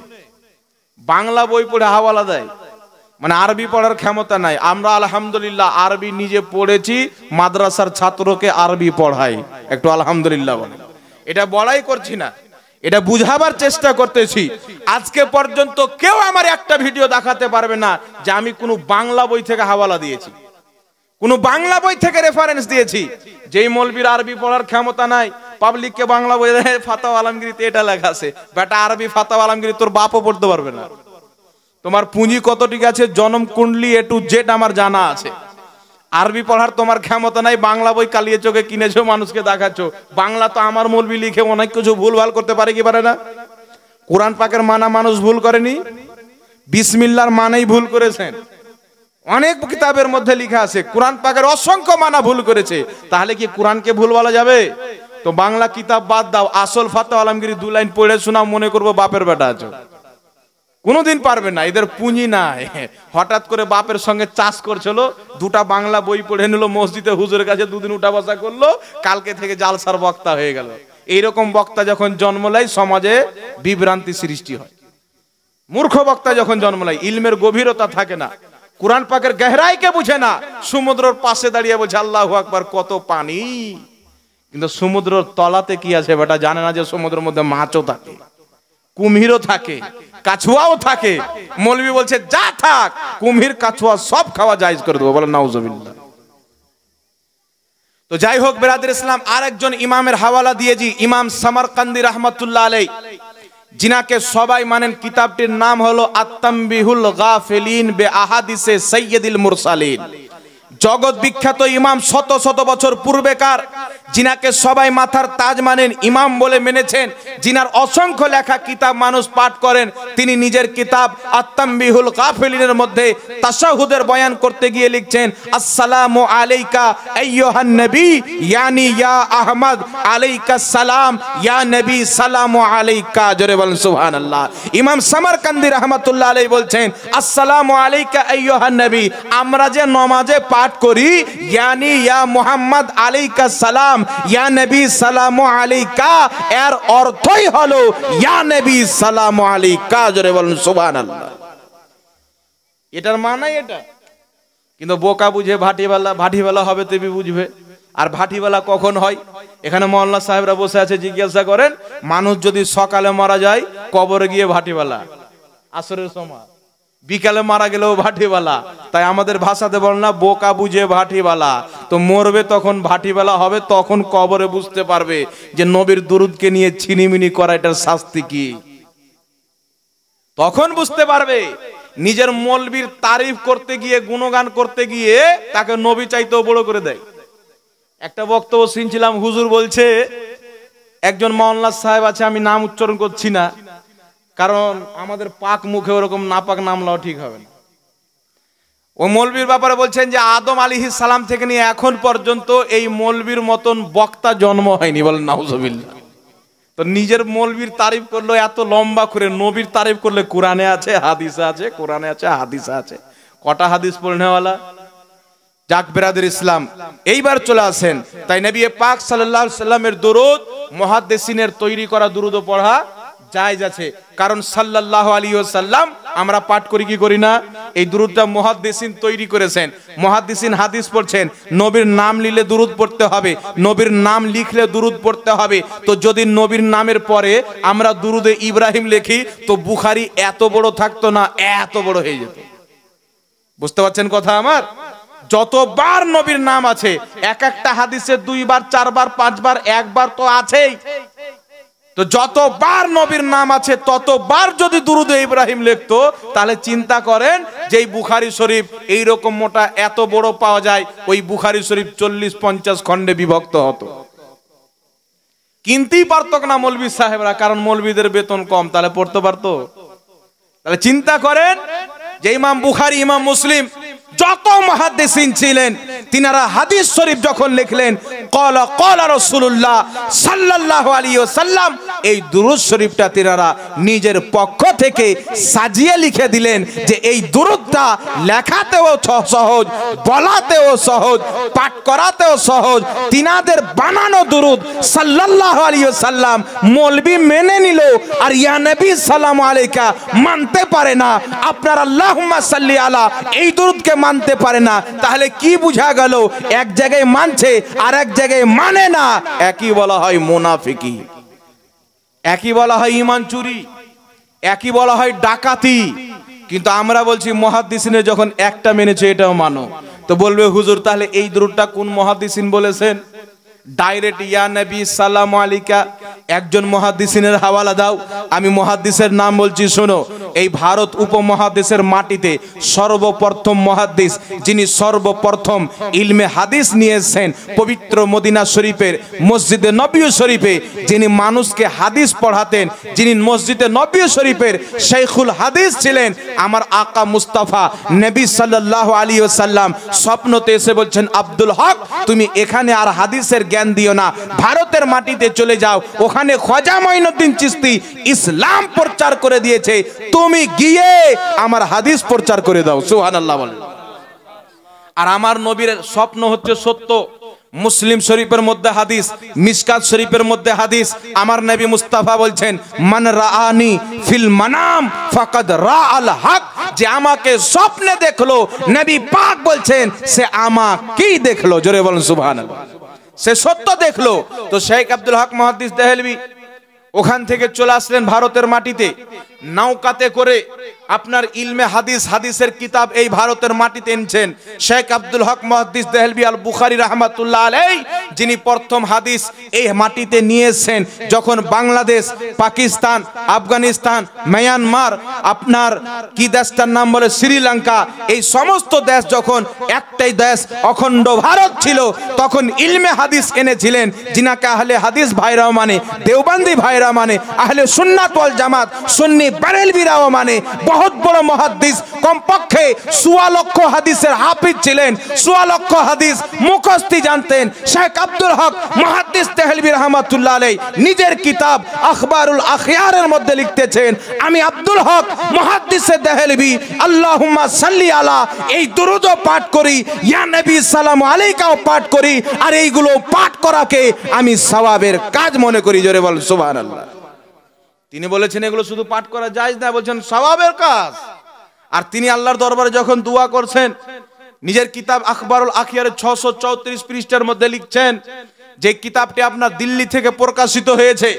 বাংলা বই পড়ে হাওয়ালা দেয়, মানে আরবি পড়ার ক্ষমতা নাই। আমরা আলহামদুলিল্লাহ আরবি নিজে পড়েছি, মাদ্রাসার ছাত্রকে আরবি পড়াই। একটু আলহামদুলিল্লাহ বলে। এটা বড়াই করছি না, এটা বুঝাবার চেষ্টা করতেছি। আজকে পর্যন্ত কেউ আমার একটা ভিডিও দেখাতে পারবে না যে আমি কোনো বাংলা বই থেকে হাওয়ালা দিয়েছি, কোন বাংলা বই থেকে রেফারেন্স দিয়েছি। যেই মৌলবীর আরবি পড়ার ক্ষমতা নাই, পাবলিককে বাংলা বই ফাতাওয়া আলমগীরিতে এটা লেখা আছে, বেটা আরবি ফাতাওয়া আলমগীরি তোর বাপও পড়তে পারবে না। তোমার পুঁজি কত ঠিক আছে, জনম কুণ্ডলী এ টু জেড আমার জানা আছে। আরবি পড়ার তোমার ক্ষমতা নাই, বাংলা বই কালিয়ে চোখে কিনেছো, মানুষকে দেখাচ্ছ। বাংলা তো আমার মৌলবি লিখে অনেক কিছু ভুলভাল করতে পারে কি পারে না? কোরআন পাকের মানা মানুষ ভুল করেনি, বিসমিল্লাহর মানেই ভুল করেছেন। অনেক কিতাবের মধ্যে লেখা আছে কোরআন পাকের অসংখ্য মানা ভুল করেছে। তাহলে কি কোরআনকে ভুল বলা যাবে? তো বাংলা কিতাব বাদ দাও, আসল ফাতাওয়া আলমগীরি 2 লাইন পড়ে শোনাও, মনে করবো বাপের বেটা আছো। কোনোদিন পারবে না, এদের পুঁজি নাই। হঠাৎ করে বাপের সঙ্গে চাষ করছিল, 2টা বাংলা বই পড়ে নিল, মসজিদে হুজুরের কাছে 2 দিন উঠা বসা করলো, কালকে থেকে জালসার বক্তা হয়ে গেল। এইরকম বক্তা যখন জন্ম নেয় সমাজে বিভ্রান্তি সৃষ্টি হয়। মূর্খ বক্তা যখন জন্ম নেয়, ইলমের গভীরতা থাকে না, কোরআন পাকের গহরাইকে বুঝে না। সমুদ্রের পাশে দাঁড়িয়ে বলছে আল্লাহু আকবার, কত পানি, কিন্তু সমুদ্রের তলাতে কি আছে বেটা জানে না যে সমুদ্রের মধ্যে মাছও থাকে, কুমিরও থাকে, কাছুয়াও থাকে। মৌলবি বলছে যা থাক, কুমির কাছুয়া সব খাওয়া জায়েজ করে দেবো, বলে নাউজুবিল্লাহ। তো যাই হোক বেরাদর ইসলাম, আরেকজন ইমামের হাওয়ালা দিয়েছি, ইমাম সামারকান্দি রাহমাতুল্লাহ আলাইহি, जिनाके सबाई मानेन। किताबটির नाम हलो आत-तानबीहुल गाफिलिन बे आहादिसे सय्यिदुल मुरसालिन। जगत विख्यात इमाम शत शत बछर पूर्वेकार, जिनाके सबाई माथार ताज मानेन, इमाम बोले मेनेছেন, जिनार असंख्य लेखा किताब मानुष पाठ करें। तिनी निजेर किताब आत-तानबीहुल गाफिलिনের মধ্যে তাশাহুদের বয়ান করতে গিয়ে লিখছেন আসসালামু আলাইকা আইয়ুহান নবী ইয়ানি ইয়া আহমদ আলাইকা সালাম ইয়া নবী সালামু আলাইকা। জোরে বলেন সুবহানাল্লাহ। ইমাম সামারকান্দি রাহমাতুল্লাহ আলাইহি বলছেন আসসালামু আলাইকা আইয়ুহান নবী, আমরা যে নামাজে পাঠ করি ইয়ানি ইয়া মুহাম্মদ আলাইকা সালাম ইয়া নবী সালামু আলাইকা, এর অর্থই হলো ইয়া নবী সালামু আলাইকা। জোরে বলেন সুবহানাল্লাহ। এটার মানে এটা, কিন্তু বোকা বুঝে ভাটিওয়ালা, ভাটিওয়ালা হবে তুমি বুঝবে। আর ভাটিওয়ালা কখন হয়? এখানে মোল্লা সাহেবরা বসে আছে, জিজ্ঞাসা করেন মানুষ যদি সকালে মারা যায় কবরে গিয়ে ভাটিওয়ালা, আসরের সময়, বিকালে মারা গেলেও ভাটিওয়ালা। তাই আমাদের ভাষাতে বল না বোকা বুঝে ভাটিওয়ালা। তো মরবে তখন ভাটিওয়ালা হবে, তখন কবরে বুঝতে পারবে যে নবীর দুরুদকে নিয়ে ছিনিমিনি করা এটার শাস্তি কি। তখন বুঝতে পারবে। নিজের মৌলবীর তারিফ করতে গিয়ে, গুণগান করতে গিয়ে তাকে নবী চাইতেও বড় করে দেয়। একটা বক্তব্য শুনছিলাম, হুজুর বলছে একজন মাওলানা সাহেব আছে, আমি নাম উচ্চারণ করছি না কারণ আমাদের পাক মুখে ওরকম নাপাক নাম লওয়া ঠিক হবে না। ও মৌলবীর ব্যাপারে বলছেন যে আদম আলাইহিস সালাম থেকে নিয়ে এখন পর্যন্ত এই মৌলবীর মতন বক্তা জন্ম হয়নি, বলেন নাউজুবিল্লাহ। তো নিজের মৌলবীর তারিফ করলো এত লম্বা করে, নবীর তারিফ করলে কোরআনে আছে হাদিসে আছে, কোরআনে আছে হাদিসে আছে, কটা হাদিস পড়নেওয়ালা। যাক বেরাদর ইসলাম, এইবার চলে আসেন। তাই নবী পাক সাল্লাল্লাহু আলাইহি সাল্লামের দুরূদ মুহাদ্দিসিনের তৈরি করা দুরূদ পড়া জায়েজ আছে। কারণ সাল্লাল্লাহু আলাইহি ওয়াসাল্লাম আমরা পাঠ করি কি করি না? এই দুরূদটা মুহাদ্দিসিন তৈরি করেছেন। মুহাদ্দিসিন হাদিস পড়ছেন, নবীর নাম নিলে দুরূদ পড়তে হবে, নবীর নাম লিখলে দুরূদ পড়তে হবে। তো যদি নবীর নামের পরে আমরা দুরূদে ইব্রাহিম লিখি তো বুখারী এত বড় থাকতো না, এত বড় হয়ে যেত। বুঝতে পারছেন কথা আমার? যতবার নবীর নাম আছে, এক একটা হাদিসে 2 বার 4 বার 5 বার 1 বার তো আছেই। তো যতবার নবীর নাম আছে ততবার যদি দুরুদ ইব্রাহিম লিখতো, তাহলে চিন্তা করেন যে এই বুখারী শরীফ এইরকম মোটা এত বড় পাওয়া যায়, ওই বুখারী শরীফ 40-50 খণ্ডে বিভক্ত হতো। কিনতেই পারত না মৌলবী সাহেবরা, কারণ মৌলবীদের বেতন কম, তাহলে পড়তে পারতো? তাহলে চিন্তা করেন যে ইমাম বুখারী, ইমাম মুসলিম যত মুহাদ্দিসিন ছিলেন, তিনারা হাদিস শরীফ যখন লিখলেন ক্বালা ক্বালা রাসূলুল্লাহ সাল্লাল্লাহু আলাইহি ওয়াসাল্লাম, এই দুরূদ শরীফটা তিনারা নিজের পক্ষ থেকে সাজিয়ে লিখে দিলেন যে এই দুরূদটা লেখাতেও সহজ, বলাতেও সহজ, পাঠ করাতেও সহজ। তিনাদের বানানো দুরূদ সাল্লাল্লাহু আলাইহি ওয়াসাল্লাম মৌলবি মেনে নিল, আর ইয়া নবী সালামু আলাইকা মানতে পারে না। আপনার আল্লাহুম্মা সাল্লি আলা এই দুরূদকে মানতে পারে না, তাহলে কি বুঝা গেল? এক জায়গায় মানছে আর এক জায়গায় মানে না। একই বলা হয় মুনাফিকি, একই বলা হয় ঈমান চুরি, একই বলা হয় ডাকাতি। কিন্তু আমরা বলছি মুহাদ্দিসিনে যখন একটা মেনেছে এটাও মানো, তো বলবে হুজুর তাহলে এই দুরূদটা কোন মুহাদ্দিসিন বলেছেন? ডাইরেক্ট ইয়া নবী সালামু আলাইকা একজন মুহাদ্দিসিনের হাওয়ালা দাও, আমি মুহাদ্দিসের নাম বলছি শোনো। এই ভারত উপমহাদেশের মাটিতে সর্বপ্রথম মুহাদ্দিস যিনি সর্বপ্রথম ইলমে হাদিস নিয়েছেন পবিত্র মদিনা শরীফের মসজিদে নবী শরীফে, যিনি মানুষকে হাদিস পড়াতেন, যিনি মসজিদে নবী শরীফের শেখুল হাদিস ছিলেন, আমার আকা মুস্তাফা নবী সাল্লাল্লাহু আলাইহি ওয়াসাল্লাম স্বপ্নতে এসে বলছেন, আব্দুল হক তুমি এখানে আর হাদিসের জ্ঞান দিও না, ভারতের মাটিতে চলে যাও, ওখানে খাজা মঈনুদ্দিন চিশতি ইসলাম প্রচার করে দিয়েছে, তুমি গিয়ে আমার হাদিস প্রচার করে দাও। সুবহানাল্লাহ বলেন। আর আমার নবীর স্বপ্ন হচ্ছে সত্য। মুসলিম শরীফের মধ্যে হাদিস, মিশকাত শরীফের মধ্যে হাদিস, আমার নবী মুস্তাফা বলছেন মান রাআনি ফিল মানাম ফাকাদ রাআল হক, যে আমাকে স্বপ্নে দেখলো, নবী পাক বলছেন সে আমাকেই দেখলো। জোরে বলেন সুবহানাল্লাহ। সে সত্য দেখলো। তো শেখ আব্দুল হক মুহাদ্দিস দেহলভী ওখান থেকে চলে আসলেন ভারতের মাটিতে, নৌকাতে করে আপনার ইলমে হাদিস, হাদিসের কিতাব এই ভারতের মাটিতে এনেছেন। শেখ আব্দুল হক মুহাদ্দিস দেহলভী আল বুখারী রাহমাতুল্লাহ আলাইহি, যিনি প্রথম হাদিস এই মাটিতে নিয়ে এসেছেন। যখন বাংলাদেশ, পাকিস্তান, আফগানিস্তান, মায়ানমার, আপনার কি দেশটার নাম বলে শ্রীলঙ্কা, এই সমস্ত দেশ যখন একটাই দেশ অখণ্ড ভারত ছিল, তখন ইলমে হাদিস এনেছিলেন, যিনাকে আহলে হাদিস ভাইরাও মানে, দেওবন্দি ভাইরা মানে, আহলে সুন্নাত ওয়াল জামাত সুন্নি বেরেলভিরাও মানে। বহুত বড় মুহাদ্দিস, কমপক্ষে ১৪ লক্ষ হাদিসের হাফিজ ছিলেন, ১৪ লক্ষ হাদিস মুখস্থি জানতেন। শেখ আব্দুল হক মুহাদ্দিস দেহলভী রাহমাতুল্লাহ আলাইহি নিজের কিতাব আখবারুল আখিয়ারের মধ্যে লিখতেছেন, আমি আব্দুল হক মুহাদ্দিসে দেহলভী আল্লাহুম্মা সাল্লি আলা এই দুরূদও পাঠ করি, ইয়া নবী সালামু আলাইকাও পাঠ করি, আর এইগুলো পাঠ করাকে আমি সওয়াবের কাজ মনে করি। জোরে বল সুবহানাল্লাহ। তিনি বলেছেন এগুলো শুধু পাঠ করা জায়েজ না, বলছেন সওয়াবের কাজ। আর তিনি আল্লাহর দরবারে যখন দোয়া করছেন, নিজের কিতাব আখবারুল আখিয়ারের 634 পৃষ্ঠার মধ্যে লিখছেন, যে কিতাবটি আপনার দিল্লি থেকে প্রকাশিত হয়েছে,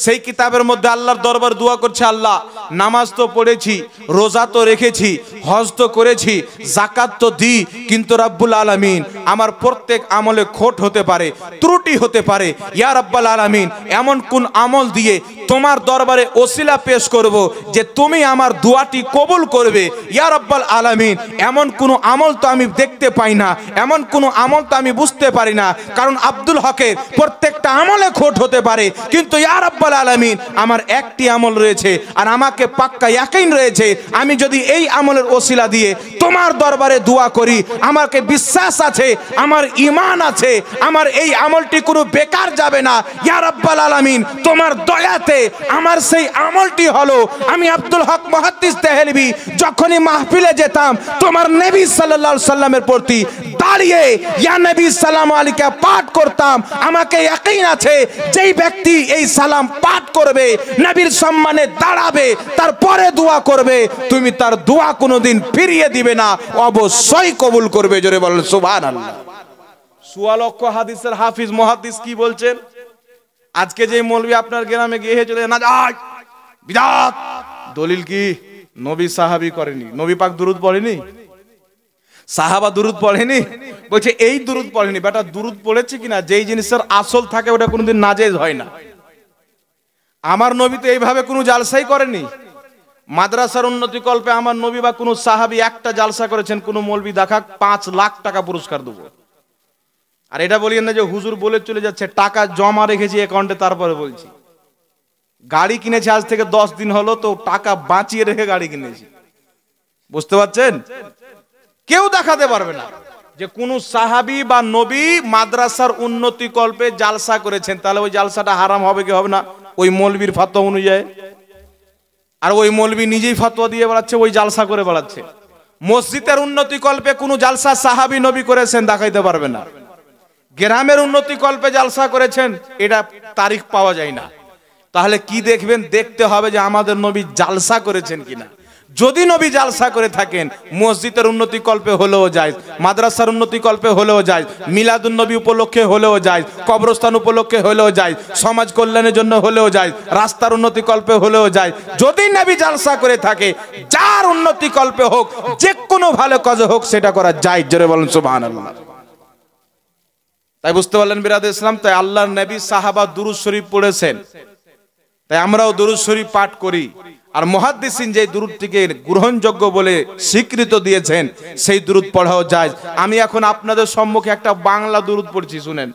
সেই কিতাবের মধ্যে আল্লাহর দরবার দোয়া করছে, আল্লাহ নামাজ তো পড়েছি, রোজা তো রেখেছি, হজ তো করেছি, যাকাত তো দিই, কিন্তু রব্বুল আলামিন আমার প্রত্যেক আমলে খোট হতে পারে, ত্রুটি হতে পারে। ইয়া রব্বুল আলামিন এমন কোন আমল দিয়ে তোমার দরবারে ওসিলা পেশ করব যে তুমি আমার দোয়াটি কবুল করবে। ইয়া রব্বুল আলামিন এমন কোন আমল তো আমি দেখতে পাই না, এমন কোন আমল তো আমি বুঝতে পারি না, কারণ আব্দুল হকের প্রত্যেকটা আমলে খোট হতে পারে, কিন্তু ইয়া রাব্বুল আলামিন আমার একটি আমল রয়েছে, আর আমাকে পাক্কা ইয়াকিন রয়েছে, আমি যদি এই আমলের ওসিলা দিয়ে তোমার দরবারে দোয়া করি, আমাকে বিশ্বাস আছে, আমার ঈমান আছে, আমার এই আমলটি কোনো বেকার যাবে না। ইয়া রাব্বুল আলামিন তোমার দয়াতে আমার সেই আমলটি হলো, আমি আব্দুল হক মুহাদ্দিস দেহলভী যখনই মাহফিলে যেতাম, তোমার নবী সাল্লাল্লাহু আলাইহি সাল্লামের প্রতি দাঁড়িয়ে ইয়া নবী সালামু আলাইকা পাঠ করতাম। আমাকে ইয়াকিন আছে যেই ব্যক্তি এই সালাম পাঠ করবে, নবীর সম্মানে দাঁড়াবে, তারপরে দোয়া করবে, তুমি তার দোয়া কোনোদিন ফিরিয়ে দিবে না, অবশ্যই কবুল করবে। জোরে বলেন সুবহানাল্লাহ। ১৪ লক্ষ হাদিসের হাফিজ মুহাদ্দিস কি বলছেন? আজকে যে মৌলবি আপনার গ্রামে গিয়ে চলে না যায় বিদাত, দলিল কি? নবী সাহাবী করেনি, নবী পাক দুরূদ পড়েনি, সাহাবা দুরূদ পড়েনি, বলছে এই দুরূদ পড়েনি। বেটা দুরূদ পড়েছে কিনা, যেই জিনিসের আসল থাকে ওটা কোনোদিন নাজেজ হয় না। আমার নবী তো এইভাবে কোনো জালসাই করেনি। মাদ্রাসার উন্নতি কল্পে আমার নবী বা কোনো সাহাবী একটা জালসা করেছেন, কোনো মৌলবি দেখাক 5 লাখ টাকা পুরস্কার দেবো। আর এটা বলিয়েন না যে হুজুর বলে চলে যাচ্ছে, টাকা জমা রেখেছি অ্যাকাউন্টে, তারপরে বলছি। গাড়ি কিনেছি আজ থেকে 10 দিন হলো, তো টাকা বাঁচিয়ে রেখে গাড়ি কিনেছি। বুঝতে পারছেন? কেউ দেখাতে পারবে না যে কোন সাহাবী বা নবী মাদ্রাসার উন্নতি কল্পে জালসা করেছেন। তাহলে ওই জালসাটা হারাম হবে কি হবে না? ওই মৌলবীর ফতোয়া অনুযায়ী। আর ওই মৌলবী নিজেই ফতোয়া দিয়ে বেড়াচ্ছে, ওই জালসা করে বেড়াচ্ছে। মসজিদের উন্নতি কল্পে কোন জালসা সাহাবী নবী করেছেন দেখাইতে পারবে না। গ্রামের উন্নতি কল্পে জালসা করেছেন, এটা তারিখ পাওয়া যায় না। তাহলে কি দেখবেন? দেখতে হবে যে আমাদের নবী জালসা করেছেন কিনা। যদি নবী জালসা করে থাকেন, মসজিদের উন্নতি কল্পে হলেও যায়, মাদ্রাসার উন্নতি কল্পে হলেও যায়, মিলাদুন নবী উপলক্ষে হলেও যায়, কবরস্থান উপলক্ষে হলেও যায়, সমাজ কল্যাণের জন্য হলেও যায়, রাস্তার উন্নতি কল্পে হলেও যায়। যদি নবী জালসা করে থাকে, যার উন্নতি কল্পে হোক, যে কোনো ভালো কাজে হোক, সেটা করা যায়। জোরে বলেন সুবহানাল্লাহ। তাই বুঝতে পারলেন বিরাদর ইসলাম? তাই আল্লাহর নবী সাহাবা দুরূদ শরীফ পড়েছেন, তাই আমরাও দুরূদ শরীফ পাঠ করি। আর মুহাদ্দিসিন যে দুরূদটিকে গ্রহণযোগ্য বলে স্বীকৃত দিয়েছেন, সেই দুরূদ পড়াও যায়। আমি এখন আপনাদের সম্মুখে একটা বাংলা দুরূদ পড়ছি, শুনেন।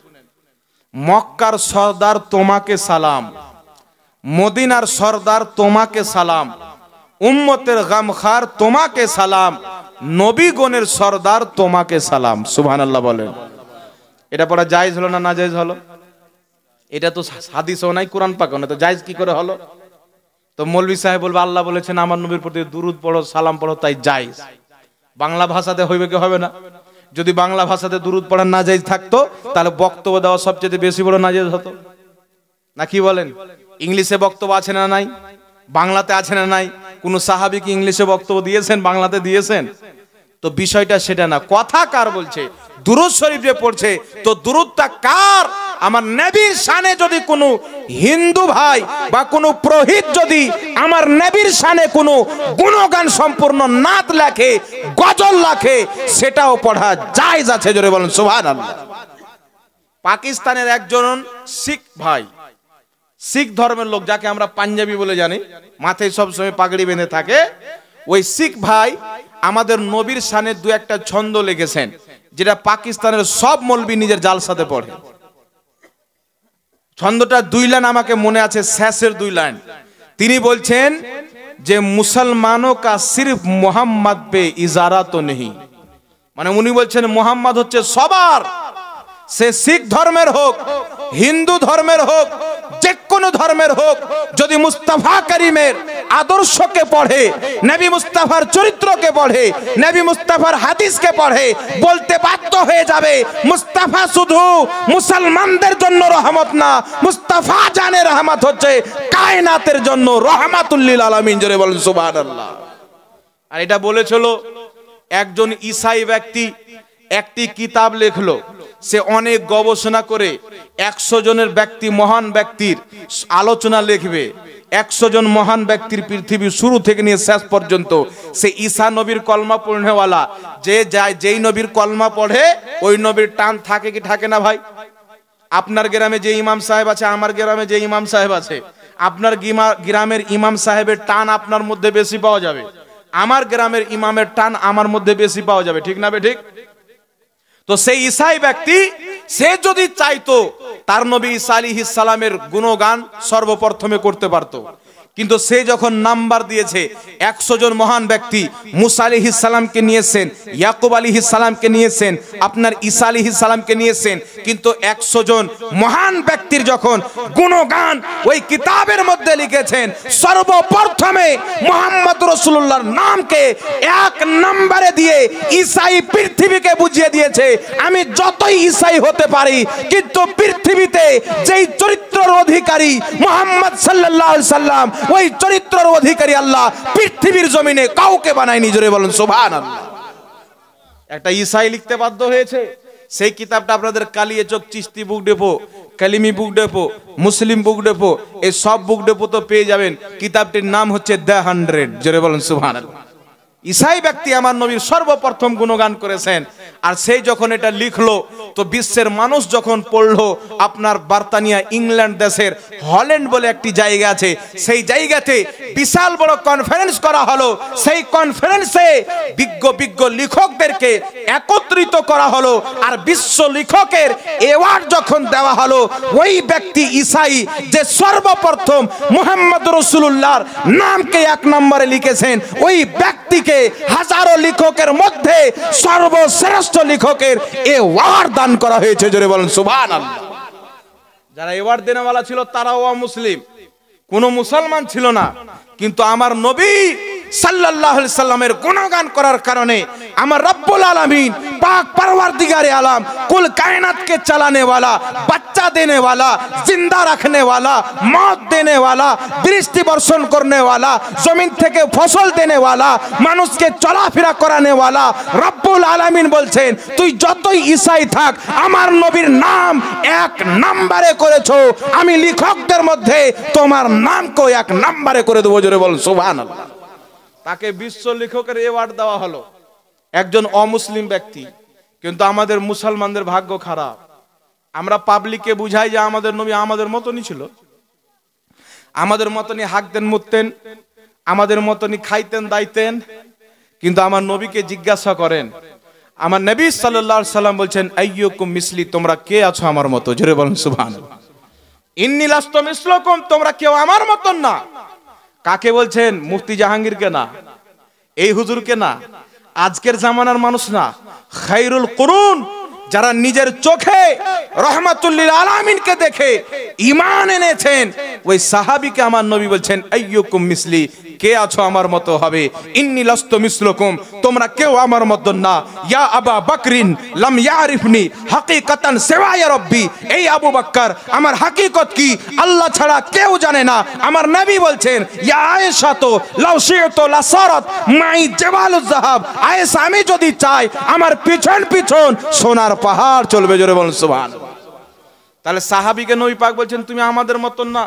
মক্কার সর্দার তোমাকে সালাম, মদিনার সর্দার তোমাকে সালাম, উম্মতের গামখার তোমাকে সালাম, নবীগণের সর্দার তোমাকে সালাম। সুবহানাল্লাহ বলেন। এটা পড়া জায়েজ হলো না নাজায়েজ হলো? এটা তো হাদিসও নাই, কোরআন পাকও না, তো জায়েজ কি করে হলো? তো মৌলভী সাহেব বলবে আল্লাহ বলেছেন আমার নবীর প্রতি দুরূদ পড়ো, সালাম পড়ো, তাই জায়েজ। বাংলা ভাষাতে হইবে কি হবে না? যদি বাংলা ভাষাতে দুরূদ পড়া নাজায়েজ থাকতো, তাহলে বক্তব্য দেওয়া সবচেয়ে বেশি বড় নাজায়েজ হতো না? কি বলেন? ইংলিশে বক্তব্য আছে না নাই? বাংলাতে আছে না নাই? কোন সাহাবী কি ইংলিশে বক্তব্য দিয়েছেন, বাংলাতে দিয়েছেন? তো বিষয়টা সেটা না, কথা কার বলছে? দুরূদ শরীফ যে পড়ছে, তো দুরূদটা কার? আমার নবীর শানে যদি কোনো হিন্দু ভাই বা কোনো পুরোহিত যদি আমার নবীর শানে কোনো গুণগান সম্পূর্ণ নাত লেখে, গজল লেখে, সেটাও পড়া জায়েজ আছে। জোরে বলেন সুবহানাল্লাহ। পাকিস্তানের একজন শিখ ভাই, শিখ ধর্মের লোক, যাকে আমরা পাঞ্জাবি বলে জানি, মাথায় সবসময় পাগড়ি বেঁধে থাকে, ওই শিখ ভাই আমাদের নবীর শানে দু একটা ছন্দ লিখেছেন, যেটা পাকিস্তানের সব মৌলবি নিজের জালসাতে পড়ে। ছন্দটা 2 লাইন আমাকে মনে আছে, শেষের 2 লাইন। তিনি বলছেন যে মুসলমানों का सिर्फ मोहम्मद पे इजारा तो नहीं, মানে উনি বলছেন মোহাম্মদ হচ্ছে সবার, সে শিখ ধর্মের হোক, হিন্দু ধর্মের হোক, যে কোনো ধর্মের হোক, যদি মুস্তাফা করিমের আদর্শকে পড়ে, নবী মুস্তাফার চরিত্রকে পড়ে, নবী মুস্তাফার হাদিসকে পড়ে, বলতে বাধ্য হয়ে যাবে মুস্তাফা শুধু মুসলমানদের জন্য রহমত না, মুস্তাফা জানে রহমত হচ্ছে কায়নাতের জন্য রহমাতুল লিল আলামিন। জোরে বলেন সুবহানাল্লাহ। আর এটা বলেছিল একজন ঈসাই ব্যক্তি, একটি কিতাব লিখলো, সে অনেক গবেষণা করে 100 জনের ব্যক্তি, মহান ব্যক্তির আলোচনা লিখবে। 100 জন মহান ব্যক্তির পৃথিবীর শুরু থেকে নিয়ে শেষ পর্যন্ত, সে ঈসা নবীর কলমা পড়নেওয়ালা যে যায়, যেই নবীর কলমা পড়ে ওই নবীর টান থাকে কি থাকে না ভাই? আপনার গ্রামে যে ইমাম সাহেব আছে, আমার গ্রামে যে ইমাম সাহেব আছে, আপনার গ্রামের ইমাম সাহেবের টান আপনার মধ্যে বেশি পাওয়া যাবে, আমার গ্রামের ইমামের টান আমার মধ্যে বেশি পাওয়া যাবে, ঠিক না বে ঠিক? তো সেই ঈসাই ব্যক্তি, সে যদি চাইতো তার নবী ঈসা আলাইহিস সালামের গুণগান সর্বপ্রথমে করতে পারতো, কিন্তু সে যখন নাম্বার দিয়েছে 100 জন মহান ব্যক্তি, মুসা আলাইহিস সালামকে নিয়েছেন, ইয়াকুব আলাইহিস সালামকে নিয়েছেন, আপনার ঈসা আলাইহিস সালামকে নিয়েছেন, কিন্তু 100 জন মহান ব্যক্তির যখন গুণগান ওই কিতাবের মধ্যে লিখেছেন, সর্বপ্রথমে মুহাম্মদ রাসূলুল্লাহর নামকে 1 নম্বরে দিয়ে ঈসাই পৃথিবীকে বুঝিয়ে দিয়েছে, আমি যতই ঈসাই হতে পারি, কিন্তু পৃথিবীতে যেই চরিত্রের অধিকারী মুহাম্মদ সাল্লাল্লাহু আলাইহি সাল্লাম, ওই চরিত্রের অধিকারী আল্লাহ পৃথিবীর জমিনে কাউকে বানায়নি। জোরে বলেন সুবহানাল্লাহ। একটা ঈসাই লিখতে বাধ্য হয়েছে। সেই কিতাবটা আপনাদের কালিয়াচক চিশতি বুক ডেপো, কালিমি বুক ডেপো, মুসলিম বুক ডেপো, এই সব বুক ডেপো তো পেয়ে যাবেন। কিতাবটির নাম হচ্ছে দ্য 100। জোরে বলেন সুবহানাল্লাহ। ঈসাই ব্যক্তি আমার নবীর সর্বপ্রথম গুণগান করেছেন। আর সেই যখন এটা লিখলো তো বিশ্বের মানুষ যখন পড়লো, আপনার বার্তানিয়া ইংল্যান্ড দেশের হল্যান্ড বলে একটি জায়গা আছে, সেই জায়গাতে বিশাল বড় কনফারেন্স করা হলো। সেই কনফারেন্সে বিজ্ঞ লেখকদেরকে একত্রিত করা হলো, আর বিশ্ব লেখকের অ্যাওয়ার্ড যখন দেওয়া হলো, ওই ব্যক্তি ঈসাই যে সর্বপ্রথম মুহাম্মদ রাসূলুল্লাহর নামকে 1 নম্বরে লিখেছেন, ওই ব্যক্তিকে হাজারো লেখকের মধ্যে সর্বশ্রেষ্ঠ লেখকের অ্যাওয়ার্ড দান করা হয়েছে। জোরে বলেন সুবহানাল্লাহ। যারা অ্যাওয়ার্ড দেনেওয়ালা ছিল তারাও অমুসলিম, কোনো মুসলমান ছিল না, কিন্তু আমার নবী সাল্লাল্লাহু আলাইহি সাল্লামের গুণগান করার কারণে আমার রব্বুল আলামিন পাক परवरदिगार आलम कुल कायनात के चलाने वाला, बच्चा देने वाला, जिंदा रखने वाला, मौत देने वाला, बृष्टि बर्षण करने वाला, जमीन থেকে ফসল देने वाला, মানুষকে চলাফেরা করাने वाला রব্বুল আলামিন বলছেন, তুই যতই ঈসাই থাক আমার নবীর নাম 1 নম্বরে করেছো, আমি লেখকদের মধ্যে তোমার নামকে 1 নম্বরে করে দেব। জোরে বল সুবহানাল্লাহ। তাকে বিশ্ব লেখকের অ্যাওয়ার্ড দেওয়া হলো, একজন অমুসলিম ব্যক্তি। কিন্তু আমাদের মুসলমানদের ভাগ্য খারাপ, আমরা পাবলিককে বুঝাই যে আমাদের নবী আমাদের মতনই ছিল, আমাদের মতনই হাঁকতেন মুততেন, আমাদের মতনই খাইতেন দাইতেন। কিন্তু আমার নবীকে জিজ্ঞাসা করেন, আমার নবী সাল্লাল্লাহু আলাইহি সাল্লাম বলছেন, আইয়ুকুম মিসলি, তোমরা কে আছো আমার মতো? জোরে বলেন সুবহানাল্লাহ। ইন্নী লাস্তু মিসলুকুম, তোমরা কেউ আমার মতন না। কাকে বলছেন? মুফতি জাহাঙ্গীরকে না, এই হুজুরকে না, আজকের জামানার মানুষ না, খায়রুল কুরুন, যারা নিজের চোখে রহমাতুল লিল আলামিনকে দেখে ঈমান এনেছেন, ওই সাহাবীকে আমার নবী বলছেন, আইয়ুকুম মিসলি, কে আছো আমার মতো হবে। ইন্নী লাস্তু মিসলুকুম, তোমরা কেউ আমার মতো না। ইয়া আবা বকরিন লাম ইয়ারিফনি হাকিকাতান সিওয়া রাব্বি, এই আবু বকর আমার হাকিকত কি আল্লাহ ছাড়া কেউ জানে না। আমার নবী বলছেন, ইয়া আয়েশা তো লাউ শি'তু লাসারাত মাই জাবালুজ যাহাব, আয়েশা আমি যদি চাই আমার পিছন পিছন সোনার পাহাড় চলবে। জোরে বলুন সুবহানাল্লাহ। তাহলে সাহাবীকে নবী পাক বলছেন, তুমি আমাদের মতন না,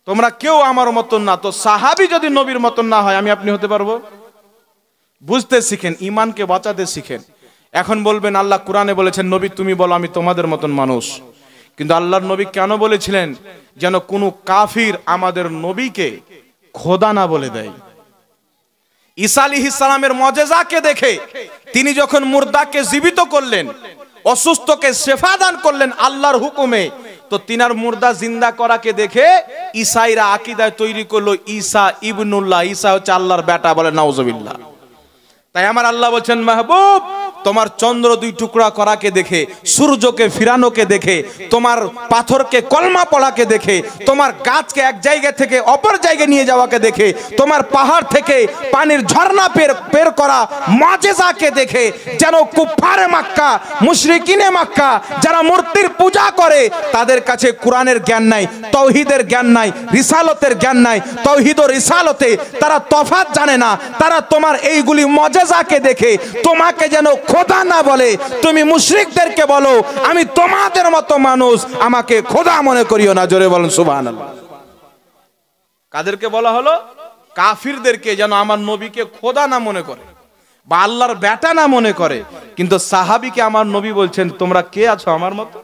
তোমরা কেউ আমার মতন না। তো সাহাবী যদি নবীর মতন না হয়, আমি আপনি হতে পারবো? বুঝতে শিখেন, ঈমানকে বাঁচাতে শিখেন। এখন বলবেন আল্লাহ কোরআনে বলেছেন, নবী তুমি বলো আমি তোমাদের মতন মানুষ। কিন্তু আল্লাহর নবী কেন বলেছিলেন? যেন কোনো কাফির আমাদের নবীকে খোদা না বলে দেয়। ঈসা আলাইহিস সালামের মুজিজাকে দেখে তিনি যখন মুর্দাকে জীবিত করলেন, অসুস্থকে শেফা দান করলেন আল্লাহর হুকুমে, তো তিনার মুর্দা জিন্দা করাকে দেখে ঈসাইরা আকীদায় তৈরি করলো ঈসা ইবনুল্লাহ, ঈসা হচ্ছে আল্লাহর বেটা, বলে নাউজুবিল্লাহ। তাই আমার আল্লাহ বলছেন, মাহবুব তোমার চন্দ্র 2 টুকরা করাকে দেখে, সূর্যকে ফিরানোকে দেখে, তোমার পাথরকে কলমা পড়াকে দেখে, তোমার গাছকে এক জায়গা থেকে অপর জায়গায় নিয়ে যাওয়াকে দেখে, তোমার পাহাড় থেকে পানির ঝর্ণা বের করা মুজিজাকে দেখে, যেন কুফারে মক্কা, মুশরিকিনে মক্কা যারা মূর্তির পূজা করে তাদের কাছে কোরআনের জ্ঞান নাই, তাওহীদের জ্ঞান নাই, রিসালতের জ্ঞান নাই, তাওহীদ ও রিসালতে তারা তফাৎ জানে না। তারা তোমার এইগুলি মুজিজাকে দেখে তোমাকে যেন খোদা না বলে, তুমি মুশরিকদেরকে বলো আমি তোমাদের মতো মানুষ, আমাকে খোদা মনে করিও না। জোরে বলেন সুবহানাল্লাহ। কাদেরকে বলা হলো? কাফিরদেরকে, যেন আমার নবীকে খোদা না মনে করে বা আল্লাহর বেটা না মনে করে। কিন্তু সাহাবীকে আমার নবী বলছেন, তোমরা কে আছো আমার মতো?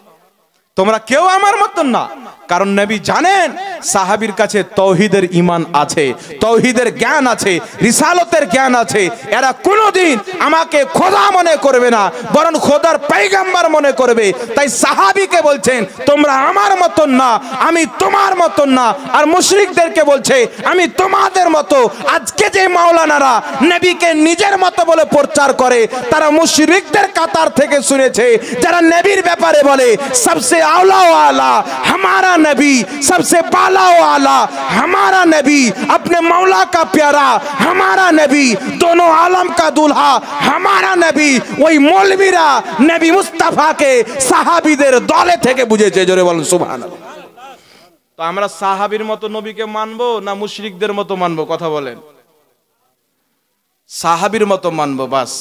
তোমরা কেউ আমার মতন না। কারণ নবী জানেন সাহাবীর কাছে তাওহীদের ঈমান আছে, তাওহীদের জ্ঞান আছে, রিসালতের জ্ঞান আছে। এরা কোনোদিন আমাকে খোদা মনে করবে না, বরং খোদার পয়গম্বর মনে করবে। তাই সাহাবীকে বলছেন, তোমরা আমার মতন না, আমি তোমার মতন না। আর মুশরিকদেরকে বলছে, আমি তোমাদের মতো। আজকে যে মাওলানারা নবীকে নিজের মতো বলে প্রচার করে, তারা মুশরিকদের কাতার থেকে শুনেছে, যারা নবীর ব্যাপারে বলে सबसे आला वाला हमारा नबी, सबसे बाला वाला हमारा नबी, अपने मौला का प्यारा हमारा नबी, दोनों आलम का दूल्हा हमारा नबी। वही मौलवीरा नबी मुस्तफा के साहाबीদের দলে থেকে বুঝেছে। জোরে বলেন সুবহানাল্লাহ। তো আমরা সাহাবীর মতো নবীকে মানবো না মুশরিকদের মতো মানবো? কথা বলেন। সাহাবীর মতো মানবো, বাস।